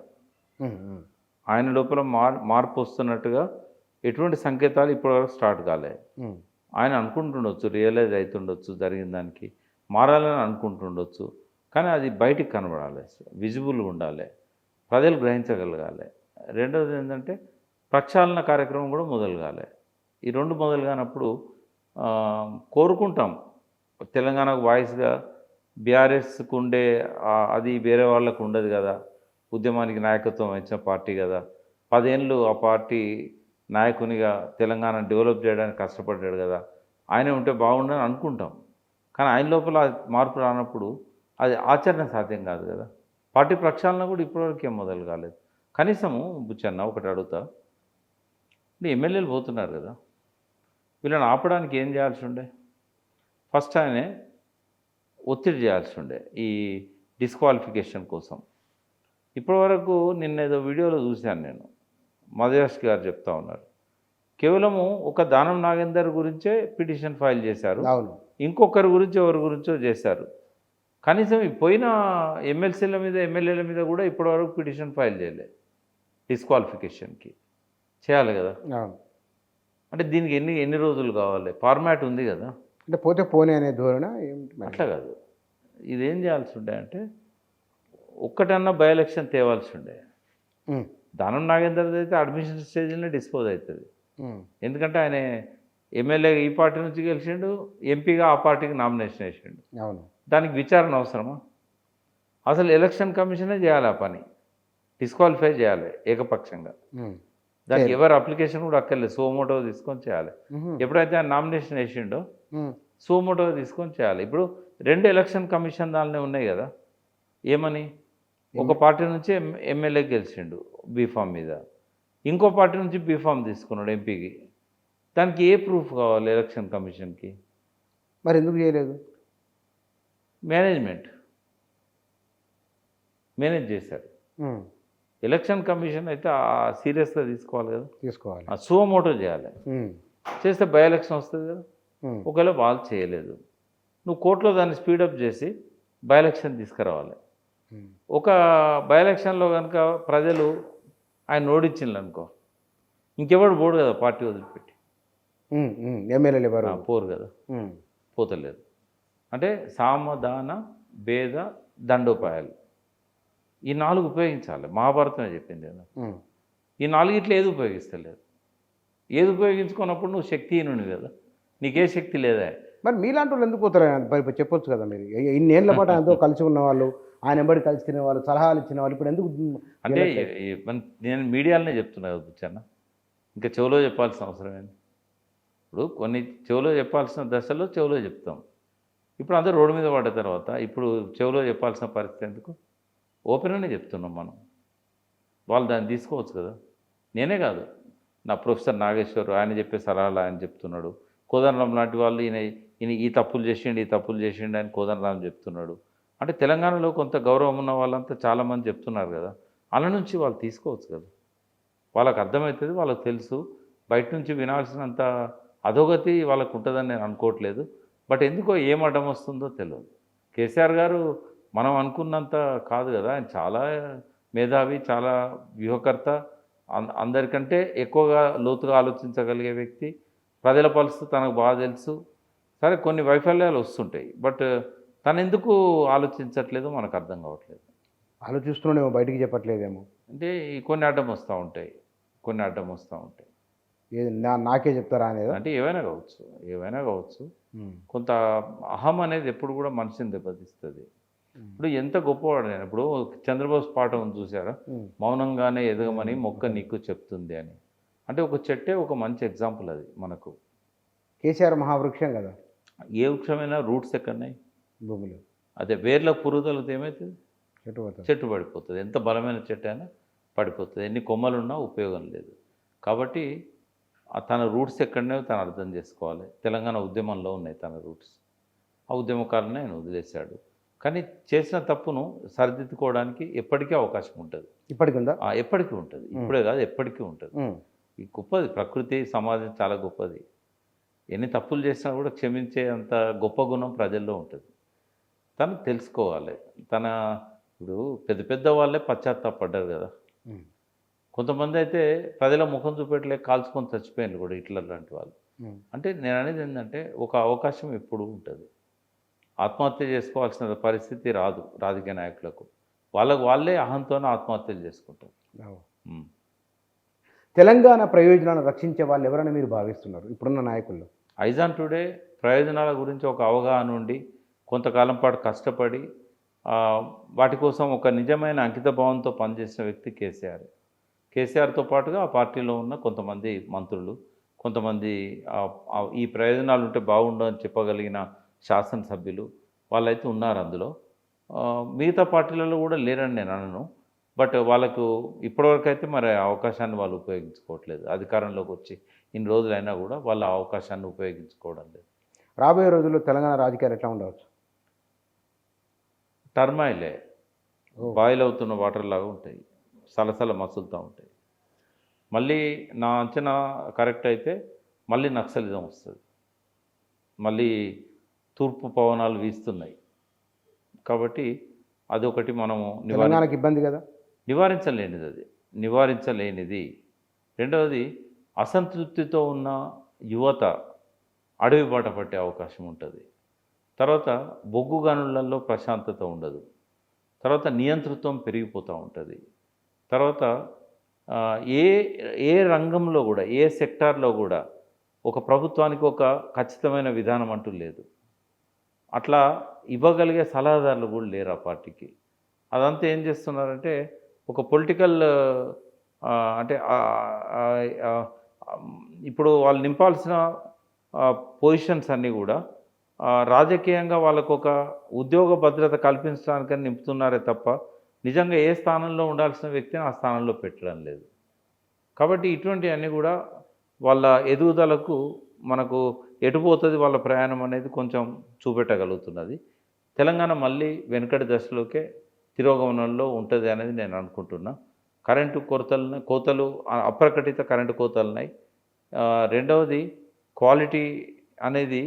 ఆయన లోపల మార్పు వస్తున్నట్టుగా ఎటువంటి సంకేతాలు ఇప్పటివరకు స్టార్ట్ కాలే. ఆయన అనుకుంటుండొచ్చు, రియలైజ్ అవుతుండొచ్చు, జరిగిన దానికి మారాలని అనుకుంటుండొచ్చు. కానీ అది బయటికి కనబడాలి, విజిబుల్గా ఉండాలి, ప్రజలు గ్రహించగలగాలి. రెండవది ఏంటంటే ప్రక్షాళన కార్యక్రమం కూడా మొదలు కాలే. ఈ 2 మొదలు కానప్పుడు కోరుకుంటాం తెలంగాణకు వాయిస్గా బీఆర్ఎస్కు ఉండే అది వేరే వాళ్ళకు ఉండదు కదా, ఉద్యమానికి నాయకత్వం ఇచ్చిన పార్టీ కదా, 10 ఏళ్ళు ఆ పార్టీ నాయకునిగా తెలంగాణ డెవలప్ చేయడానికి కష్టపడ్డాడు కదా, ఆయన ఉంటే బాగుండని అనుకుంటాం. కానీ ఆయన లోపల మార్పు రానప్పుడు అది ఆచరణ సాధ్యం కాదు కదా. పార్టీ ప్రక్షాళన కూడా ఇప్పటివరకు ఏం మొదలు కాలేదు. కనీసము బుచ్చన్న ఒకటి అడుగుతా, ఎమ్మెల్యేలు పోతున్నారు కదా, వీళ్ళని ఆపడానికి ఏం చేయాల్సి ఉండే? ఫస్ట్ ఆయనే ఒత్తిడి చేయాల్సి ఉండే ఈ డిస్క్వాలిఫికేషన్ కోసం. ఇప్పటివరకు నిన్న ఏదో వీడియోలో చూశాను నేను, మధుయాష్ గారు చెప్తా ఉన్నారు, కేవలము ఒక దానం నాగేందర్ గురించే పిటిషన్ ఫైల్ చేశారు, అవును. ఇంకొకరి గురించి ఎవరి గురించో చేశారు. కనీసం ఈ పోయిన ఎమ్మెల్సీల మీద ఎమ్మెల్యేల మీద కూడా ఇప్పటివరకు పిటిషన్ ఫైల్ చేయలేదు డిస్క్వాలిఫికేషన్కి. చేయాలి కదా. అవును. అంటే దీనికి ఎన్ని రోజులు కావాలి? ఫార్మాట్ ఉంది కదా. అంటే పోతే పోనీ అనే ధోరణ ఏమిటి మరి? అట్లా కాదు, ఇదేం చేయాల్సి ఉండే అంటే ఒక్కటన్నా బై ఎలక్షన్ తేవాల్సి ఉండే. ఉమ్, దానం నాగేందర్ అయితే అడ్మిషన్ స్టేజ్లోనే డిస్పోజ్ అవుతుంది. ఉమ్, ఎందుకంటే ఆయన ఎమ్మెల్యే ఈ పార్టీ నుంచి గెలిచిండు, ఎంపీగా ఆ పార్టీకి నామినేషన్ వేసిండు. అవును. దానికి విచారణ అవసరమా? అసలు ఎలక్షన్ కమిషనే చేయాలి ఆ పని, డిస్క్వాలిఫై చేయాలి ఏకపక్షంగా. ఉమ్, దానికి ఎవరు అప్లికేషన్ కూడా అక్కర్లేదు, సోమోటో తీసుకొని చేయాలి. ఉహు, ఎప్పుడైతే ఆయన నామినేషన్ వేసిండో ఉమ్, సోమోటో తీసుకొని చేయాలి. ఇప్పుడు 2 ఎలక్షన్ కమిషన్ దానిలో ఉన్నాయి కదా. ఏమని? ఒక పార్టీ నుంచి ఎమ్మెల్యే గెలిచిండు బీఫామ్ మీద, ఇంకో పార్టీ నుంచి బీఫామ్ తీసుకున్నాడు ఎంపీకి. దానికి ఏ ప్రూఫ్ కావాలి ఎలక్షన్ కమిషన్కి? మరి ఎందుకు చేయలేదు? మేనేజ్ చేశారు. ఉమ్, ఎలక్షన్ కమిషన్ అయితే సీరియస్గా తీసుకోవాలి కదా, తీసుకోవాలి. సుమోటో చేయాలి. ఉమ్, చేస్తే బై ఎలక్షన్ వస్తుంది కదా. ఉమ్, ఒకవేళ వాళ్ళు చేయలేదు, నువ్వు కోర్టులో దాన్ని స్పీడప్ చేసి బై ఎలక్షన్ తీసుకురావాలి. ఉమ్, ఒక బై ఎలక్షన్లో కనుక ప్రజలు ఆయన ఓడించిండ్రు అనుకో, ఇంకెవడు పోడు కదా పార్టీ వదిలిపెట్టి. ఉమ్, ఉమ్, ఎమ్మెల్యేలు ఎవరు? పోరు కదా, ఉమ్, పోతలేదు. అంటే సామధాన భేద దండోపాయాలు ఈ 4 ఉపయోగించాలి. మహాభారతమే చెప్పింది కదా. ఉమ్, ఈ 4 ఏది ఉపయోగిస్తలేదు. ఏది ఉపయోగించుకున్నప్పుడు నువ్వు శక్తిహీనుని కదా, నీకే శక్తి లేదా. మరి మీలాంటి వాళ్ళు ఎందుకు పోతారు? మరి చెప్పొచ్చు కదా మీరు. ఇన్నేళ్ల పాటు ఆయనతో కలిసి ఉన్నవాళ్ళు, ఆయన ఎంబడి కలిసి తినేవాళ్ళు, సలహాలు ఇచ్చిన వాళ్ళు ఇప్పుడు ఎందుకు? అంటే నేను మీడియాలోనే చెప్తున్నా కదా బుచ్చన్న, ఇంకా చెవులో చెప్పాల్సిన అవసరం ఏంటి? ఇప్పుడు కొన్ని చెవులో చెప్పాల్సిన దశలో చెవులో చెప్తాం. ఇప్పుడు అందరూ రోడ్డు మీద పడ్డ తర్వాత ఇప్పుడు చెవులో చెప్పాల్సిన పరిస్థితి ఎందుకు? ఓపెన్గానే చెప్తున్నాం మనం. వాళ్ళు దాన్ని తీసుకోవచ్చు కదా. నేనే కాదు, నా ప్రొఫెసర్ నాగేశ్వర్ ఆయన చెప్పే సలహాలు ఆయన చెప్తున్నాడు. కోదండరాం లాంటి వాళ్ళు ఈయన ఈ తప్పులు చేసిండు అని కోదండరాం చెప్తున్నాడు. అంటే తెలంగాణలో కొంత గౌరవం ఉన్న వాళ్ళంతా చాలామంది చెప్తున్నారు కదా, అలా నుంచి వాళ్ళు తీసుకోవచ్చు కదా. వాళ్ళకి అర్థమవుతుంది, వాళ్ళకి తెలుసు. బయట నుంచి వినాల్సినంత అధోగతి వాళ్ళకు ఉంటుందని నేను అనుకోవట్లేదు. బట్ ఎందుకో ఏం అడ్డం వస్తుందో తెలియదు. కేసీఆర్ గారు మనం అనుకున్నంత కాదు కదా, ఆయన చాలా మేధావి, చాలా వ్యూహకర్త, అందరికంటే ఎక్కువగా లోతుగా ఆలోచించగలిగే వ్యక్తి. ప్రజల పరిస్థితి తనకు బాగా తెలుసు. సరే కొన్ని వైఫల్యాలు వస్తుంటాయి, బట్ తను ఎందుకు ఆలోచించట్లేదో మనకు అర్థం కావట్లేదు. ఆలోచిస్తున్నాడేమో, బయటికి చెప్పట్లేదేమో. అంటే కొన్ని అడ్డం వస్తూ ఉంటాయి. ఏది నాకే చెప్తారా అనేది? అంటే ఏవైనా కావచ్చు. కొంత అహం అనేది ఎప్పుడు కూడా మనిషిని దెబ్బతీస్తుంది. ఇప్పుడు ఎంత గొప్పవాడు నేను. ఇప్పుడు చంద్రబోస్ పాట ఉంది చూసారా, మౌనంగానే ఎదగమని మొక్క నీకు చెప్తుంది అని. అంటే ఒక చెట్టే ఒక మంచి ఎగ్జాంపుల్ అది మనకు. కేసీఆర్ మహావృక్షం కదా. ఏ వృక్షమైనా రూట్స్ ఎక్కడున్నాయి? భూమిలో. అదే వేర్ల పురుగుదలతో ఏమవుతుంది? చెట్టు పడిపోతుంది. ఎంత బలమైన చెట్టు అయినా పడిపోతుంది. ఎన్ని కొమ్మలున్నా ఉపయోగం లేదు. కాబట్టి తన రూట్స్ ఎక్కడనే తను అర్థం చేసుకోవాలి. తెలంగాణ ఉద్యమంలో ఉన్నాయి తన రూట్స్. ఆ ఉద్యమకాలనే ఆయన వదిలేశాడు. కానీ చేసిన తప్పును సరిదిద్దుకోవడానికి ఎప్పటికీ అవకాశం ఉంటుంది. ఇప్పటికి ఉందా? ఎప్పటికీ ఉంటుంది. ఇప్పుడే కాదు, ఎప్పటికీ ఉంటుంది. ఈ గొప్పది ప్రకృతి, సమాజం చాలా గొప్పది. ఎన్ని తప్పులు చేసినా కూడా క్షమించే అంత గొప్ప గుణం ప్రజల్లో ఉంటుంది. తను తెలుసుకోవాలి. ఇప్పుడు పెద్ద వాళ్ళే పశ్చాత్తాపడ్డారు కదా. కొంతమంది అయితే ప్రజల ముఖం చూపెట్టలేక కాల్చుకొని చచ్చిపోయారు కూడా, హిట్లర్ లాంటి వాళ్ళు. అంటే నేను అనేది ఏంటంటే ఒక అవకాశం ఎప్పుడు ఉంటుంది. ఆత్మహత్య చేసుకోవాల్సిన పరిస్థితి రాదు రాజకీయ నాయకులకు. వాళ్ళే అహంతోనే ఆత్మహత్యలు చేసుకుంటారు. తెలంగాణ ప్రయోజనాలను రక్షించే వాళ్ళు ఎవరైనా మీరు భావిస్తున్నారు ఇప్పుడున్న నాయకుల్లో? ఐజాన్ టుడే ప్రయోజనాల గురించి ఒక అవగాహన ఉండి కొంతకాలం పాటు కష్టపడి వాటి కోసం ఒక నిజమైన అంకితభావంతో పనిచేసిన వ్యక్తి కేసీఆర్తో పాటుగా ఆ పార్టీలో ఉన్న కొంతమంది మంత్రులు, కొంతమంది ఈ ప్రయోజనాలు ఉంటే బాగుండు అని చెప్పగలిగిన శాసనసభ్యులు వాళ్ళైతే ఉన్నారు అందులో. మిగతా పార్టీలలో కూడా లేరని నేను అనను. బట్ వాళ్ళకు ఇప్పటివరకు అయితే మరి అవకాశాన్ని వాళ్ళు ఉపయోగించుకోవట్లేదు. అధికారంలోకి వచ్చి ఇన్ని రోజులైనా కూడా వాళ్ళ అవకాశాన్ని ఉపయోగించుకోవడం లేదు. రాబోయే రోజుల్లో తెలంగాణ రాజకీయాలు ఎట్లా ఉండవచ్చు? టర్మాయిలే, బాయిల్ అవుతున్న వాటర్ లాగా ఉంటాయి, సలసల మసులుతూ ఉంటాయి. మళ్ళీ నా అంచనా కరెక్ట్ అయితే మళ్ళీ నక్సలిజం వస్తుంది, మళ్ళీ తూర్పు పవనాలు వీస్తున్నాయి. కాబట్టి అదొకటి మనము తెలంగాణకి ఇబ్బంది కదా. నివారించలేనిది, అది నివారించలేనిది. రెండవది, అసంతృప్తితో ఉన్న యువత అడవి బాట పట్టే అవకాశం ఉంటుంది. తర్వాత బొగ్గు గనులలో ప్రశాంతత ఉండదు. తర్వాత నియంతృత్వం పెరిగిపోతూ ఉంటుంది. తర్వాత ఏ ఏ రంగంలో కూడా, ఏ సెక్టార్లో కూడా ఒక ప్రభుత్వానికి ఒక ఖచ్చితమైన విధానం అంటూ లేదు. అట్లా ఇవ్వగలిగే సలహాదారులు కూడా లేరు ఆ పార్టీకి. అదంతా ఏం చేస్తున్నారంటే ఒక పొలిటికల్ అంటే ఇప్పుడు వాళ్ళు నింపాల్సిన పొజిషన్స్ అన్నీ కూడా రాజకీయంగా వాళ్ళకు ఒక ఉద్యోగ భద్రత కల్పించడానికని నింపుతున్నారే తప్ప నిజంగా ఏ స్థానంలో ఉండాల్సిన వ్యక్తిని ఆ స్థానంలో పెట్టడం లేదు. కాబట్టి ఇటువంటివన్నీ కూడా వాళ్ళ ఎదుగుదలకు మనకు ఎటుపోతుంది వాళ్ళ ప్రయాణం అనేది కొంచెం చూపెట్టగలుగుతున్నది. తెలంగాణ మళ్ళీ వెనుకటి దశలోకే తిరోగమనంలో ఉంటుంది అనేది నేను అనుకుంటున్నా. కరెంటు కోతలు అప్రకటిత కరెంటు కోతలున్నాయి. రెండవది, క్వాలిటీ అనేది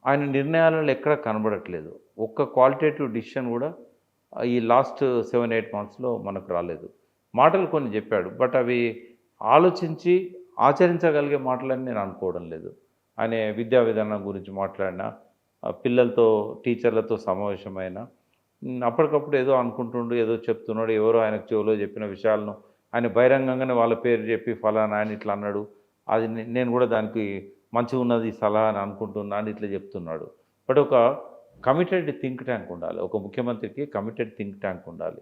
ఆయన నిర్ణయాలలో ఎక్కడ కనబడట్లేదు. ఒక్క క్వాలిటేటివ్ డిసిషన్ కూడా ఈ లాస్ట్ 7-8 మంత్స్లో మనకు రాలేదు. మాటలు కొన్ని చెప్పాడు, బట్ అవి ఆలోచించి ఆచరించగలిగే మాటలని నేను అనుకోవడం లేదు. ఆయన విద్యా విధానం గురించి మాట్లాడినా, పిల్లలతో టీచర్లతో సమావేశమైన అప్పటికప్పుడు ఏదో అనుకుంటుండు, ఏదో చెప్తున్నాడు, ఎవరో ఆయనకు చెవులో చెప్పిన విషయాలను ఆయన బహిరంగంగానే వాళ్ళ పేరు చెప్పి ఫలానా ఆయన ఇట్లా అన్నాడు, అది నేను కూడా దానికి మంచిగా ఉన్నది ఈ సలహా అని అనుకుంటున్నా అని ఇట్లా చెప్తున్నాడు. బట్ ఒక కమిటెడ్ థింక్ ట్యాంక్ ఉండాలి, ఒక ముఖ్యమంత్రికి కమిటెడ్ థింక్ ట్యాంక్ ఉండాలి.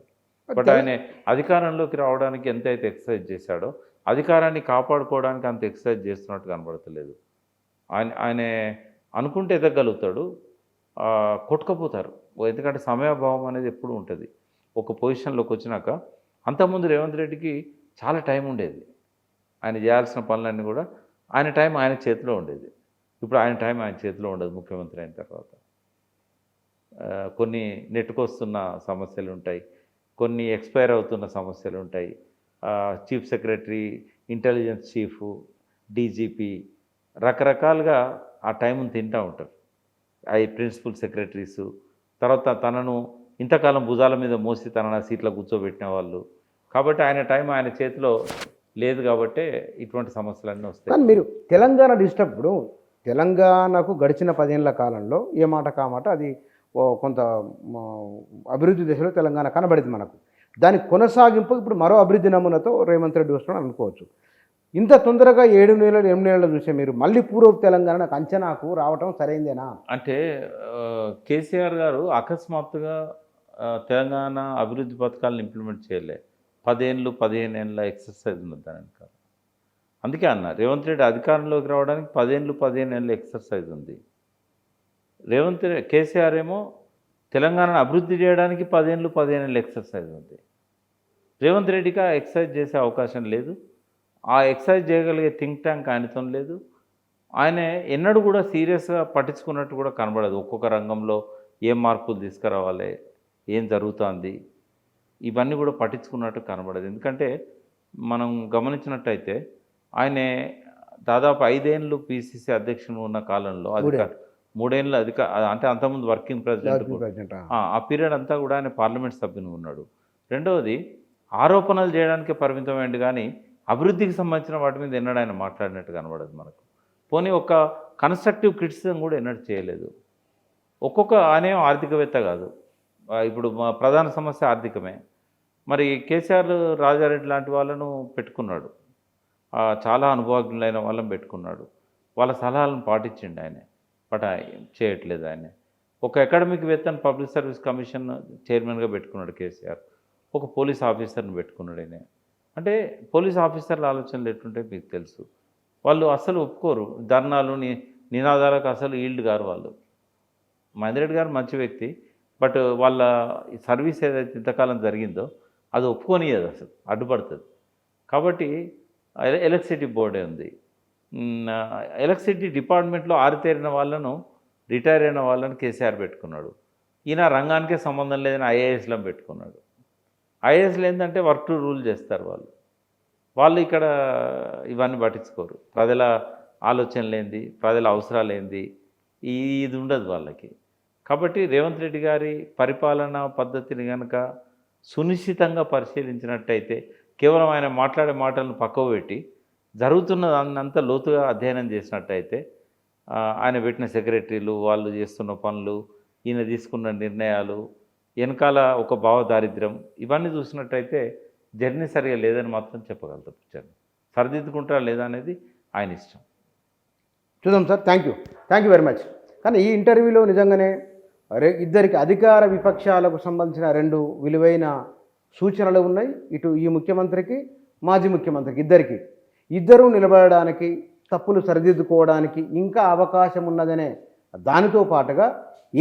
బట్ ఆయన అధికారంలోకి రావడానికి ఎంతైతే ఎక్సర్సైజ్ చేశాడో అధికారాన్ని కాపాడుకోవడానికి అంత ఎక్సర్సైజ్ చేస్తున్నట్టు కనబడతలేదు. ఆయన అనుకుంటే ఎదగలుగుతాడు, కొట్టుకపోతారు. ఎందుకంటే సమయాభావం అనేది ఎప్పుడు ఉంటుంది. ఒక పొజిషన్లోకి వచ్చినాక అంతకుముందు రేవంత్ రెడ్డికి చాలా టైం ఉండేది, ఆయన చేయాల్సిన పనులన్నీ కూడా ఆయన టైం ఆయన చేతిలో ఉండేది. ఇప్పుడు ఆయన టైం ఆయన చేతిలో ఉండదు. ముఖ్యమంత్రి అయిన తర్వాత కొన్ని నెట్టుకొస్తున్న సమస్యలు ఉంటాయి, కొన్ని ఎక్స్పైర్ అవుతున్న సమస్యలు ఉంటాయి. Chief secretary, intelligence chief, DGP రకరకాలుగా ఆ టైంను తింటూ ఉంటారు. అవి ప్రిన్సిపల్ సెక్రటరీసు, తర్వాత తనను ఇంతకాలం భుజాల మీద మోసి తనను సీట్లో కూర్చోబెట్టిన వాళ్ళు. కాబట్టి ఆయన టైం ఆయన చేతిలో లేదు కాబట్టి ఇటువంటి సమస్యలన్నీ వస్తాయి. కానీ మీరు తెలంగాణ డిస్టర్బ్, ఇప్పుడు తెలంగాణకు గడిచిన 10 ఏళ్ల కాలంలో ఏ మాట కామాట అది కొంత అభివృద్ధి దశలో తెలంగాణ కనబడింది మనకు. దాని కొనసాగింపు ఇప్పుడు మరో అభివృద్ధి నమూనాతో రేవంత్ రెడ్డి వస్తున్నాడు అనుకోవచ్చు. ఇంత తొందరగా 7 నెలలు 8 నెలలు చూసే మీరు మళ్ళీ పూర్వ తెలంగాణ అంచనాకు రావటం సరైందేనా? అంటే కేసీఆర్ గారు అకస్మాత్తుగా తెలంగాణ అభివృద్ధి పథకాలను ఇంప్లిమెంట్ చేయలే. 10 ఏళ్ళు 15 ఏళ్ళ ఎక్సర్సైజ్ ఉన్నది దాని వెనకాల. అందుకే అన్న రేవంత్ రెడ్డి అధికారంలోకి రావడానికి 10 ఏళ్ళు 15 ఏళ్ళ ఎక్సర్సైజ్ ఉంది. కేసీఆర్ ఏమో తెలంగాణను అభివృద్ధి చేయడానికి 10 ఏళ్ళు 15 ఏళ్ళ ఎక్సర్సైజ్ ఉంది. రేవంత్ రెడ్డికి ఆ ఎక్సర్సైజ్ చేసే అవకాశం లేదు. ఆ ఎక్సర్సైజ్ చేయగలిగే థింక్ ట్యాంక్ ఆయనతో లేదు. ఆయన ఎన్నడూ కూడా సీరియస్గా పట్టించుకున్నట్టు కూడా కనబడదు. ఒక్కొక్క రంగంలో ఏం మార్పులు తీసుకురావాలి, ఏం జరుగుతుంది, ఇవన్నీ కూడా పట్టించుకున్నట్టు కనబడదు. ఎందుకంటే మనం గమనించినట్టయితే ఆయన దాదాపు 5 ఏళ్ళు పిసిసి అధ్యక్షుడు ఉన్న కాలంలో 3 ఏళ్ళు అంటే అంతకుముందు వర్కింగ్ ప్రెసిడెంట్, ఆ పీరియడ్ అంతా కూడా ఆయన పార్లమెంట్ సభ్యుని ఉన్నాడు. రెండవది, ఆరోపణలు చేయడానికే పరిమితమైంది కానీ అభివృద్ధికి సంబంధించిన వాటి మీద ఎన్నడూ ఆయన మాట్లాడినట్టు కనబడదు మనకు. పోనీ ఒక కన్స్ట్రక్టివ్ క్రిటిసిజం కూడా ఎన్నడూ చేయలేదు. ఆయన ఆర్థికవేత్త కాదు. ఇప్పుడు మా ప్రధాన సమస్య ఆర్థికమే. మరి కేసీఆర్ రాజారెడ్డి లాంటి వాళ్ళను పెట్టుకున్నాడు, చాలా అనుభవజ్ఞులైన వాళ్ళని పెట్టుకున్నాడు, వాళ్ళ సలహాలను పాటించిండు ఆయన. బట్ చేయట్లేదు ఆయన. ఒక అకాడమిక్ వేత్తను పబ్లిక్ సర్వీస్ కమిషన్ చైర్మన్గా పెట్టుకున్నాడు కేసీఆర్. ఒక పోలీస్ ఆఫీసర్ని పెట్టుకున్నాడు ఆయన. అంటే పోలీస్ ఆఫీసర్ల ఆలోచనలు ఎట్లుంటే మీకు తెలుసు. వాళ్ళు అసలు ఒప్పుకోరు, ధర్నాలు నినాదాలకు అసలు ఈల్డ్ గారు వాళ్ళు. మహేందర్ రెడ్డి గారు మంచి వ్యక్తి, బట్ వాళ్ళ సర్వీస్ ఏదైతే ఇంతకాలం జరిగిందో అది ఒప్పుకోనియదు, అసలు అడ్డుపడుతుంది. కాబట్టి ఎలక్ట్రిసిటీ బోర్డే ఉంది. ఎలక్ట్రిసిటీ డిపార్ట్మెంట్లో ఆరితేరిన వాళ్ళను, రిటైర్ అయిన వాళ్ళని కేసీఆర్ పెట్టుకున్నాడు. ఈయన రంగానికే సంబంధం లేదని ఐఏఎస్లను పెట్టుకున్నాడు. ఐఏఎస్లు ఏంటంటే వర్క్ టు రూల్ చేస్తారు వాళ్ళు. వాళ్ళు ఇక్కడ ఇవన్నీ పట్టించుకోరు. ప్రజల ఆలోచనలు ఏంది, ప్రజల అవసరాలు ఏంది, ఇది ఉండదు వాళ్ళకి. కాబట్టి రేవంత్ రెడ్డి గారి పరిపాలనా పద్ధతిని కనుక సునిశ్చితంగా పరిశీలించినట్టయితే, కేవలం ఆయన మాట్లాడే మాటలను పక్కకు పెట్టి జరుగుతున్న దాన్నంతా లోతుగా అధ్యయనం చేసినట్టయితే, ఆయన పెట్టిన సెక్రటరీలు, వాళ్ళు చేస్తున్న పనులు, ఈయన తీసుకున్న నిర్ణయాలు, వెనకాల ఒక భావదారిద్ర్యం, ఇవన్నీ చూసినట్టయితే జర్నీ సరిగా లేదని మాత్రం చెప్పగలుగుతాం. పిక్చర్ని సరిదిద్దుకుంటారా లేదా అనేది ఆయన ఇష్టం. చూద్దాం sir. Thank you very much. కానీ ఈ ఇంటర్వ్యూలో నిజంగానే ఇద్దరికి అధికార విపక్షాలకు సంబంధించిన 2 విలువైన సూచనలు ఉన్నాయి. ఇటు ఈ ముఖ్యమంత్రికి, మాజీ ముఖ్యమంత్రికి, ఇద్దరూ నిలబడడానికి, తప్పులు సరిదిద్దుకోవడానికి ఇంకా అవకాశం ఉన్నదనే దానితో పాటుగా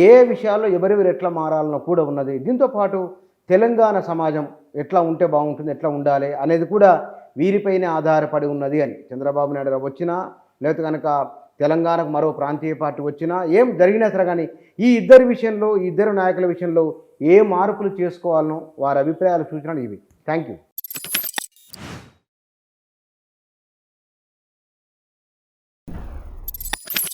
ఏ విషయాల్లో ఎవరెవరు ఎట్లా మారాలనో కూడా ఉన్నది. దీంతో పాటు తెలంగాణ సమాజం ఎట్లా ఉంటే బాగుంటుంది, ఎట్లా ఉండాలి అనేది కూడా వీరిపైనే ఆధారపడి ఉన్నది అని. చంద్రబాబు నాయుడు వచ్చినా, లేకపోతే కనుక తెలంగాణకు మరో ప్రాంతీయ పార్టీ వచ్చినా, ఏం జరిగినా సరే కానీ ఈ ఇద్దరు నాయకుల విషయంలో ఏ మార్పులు చేసుకోవాలనో వారి అభిప్రాయాలు, సూచనలు ఇవి. Thank you.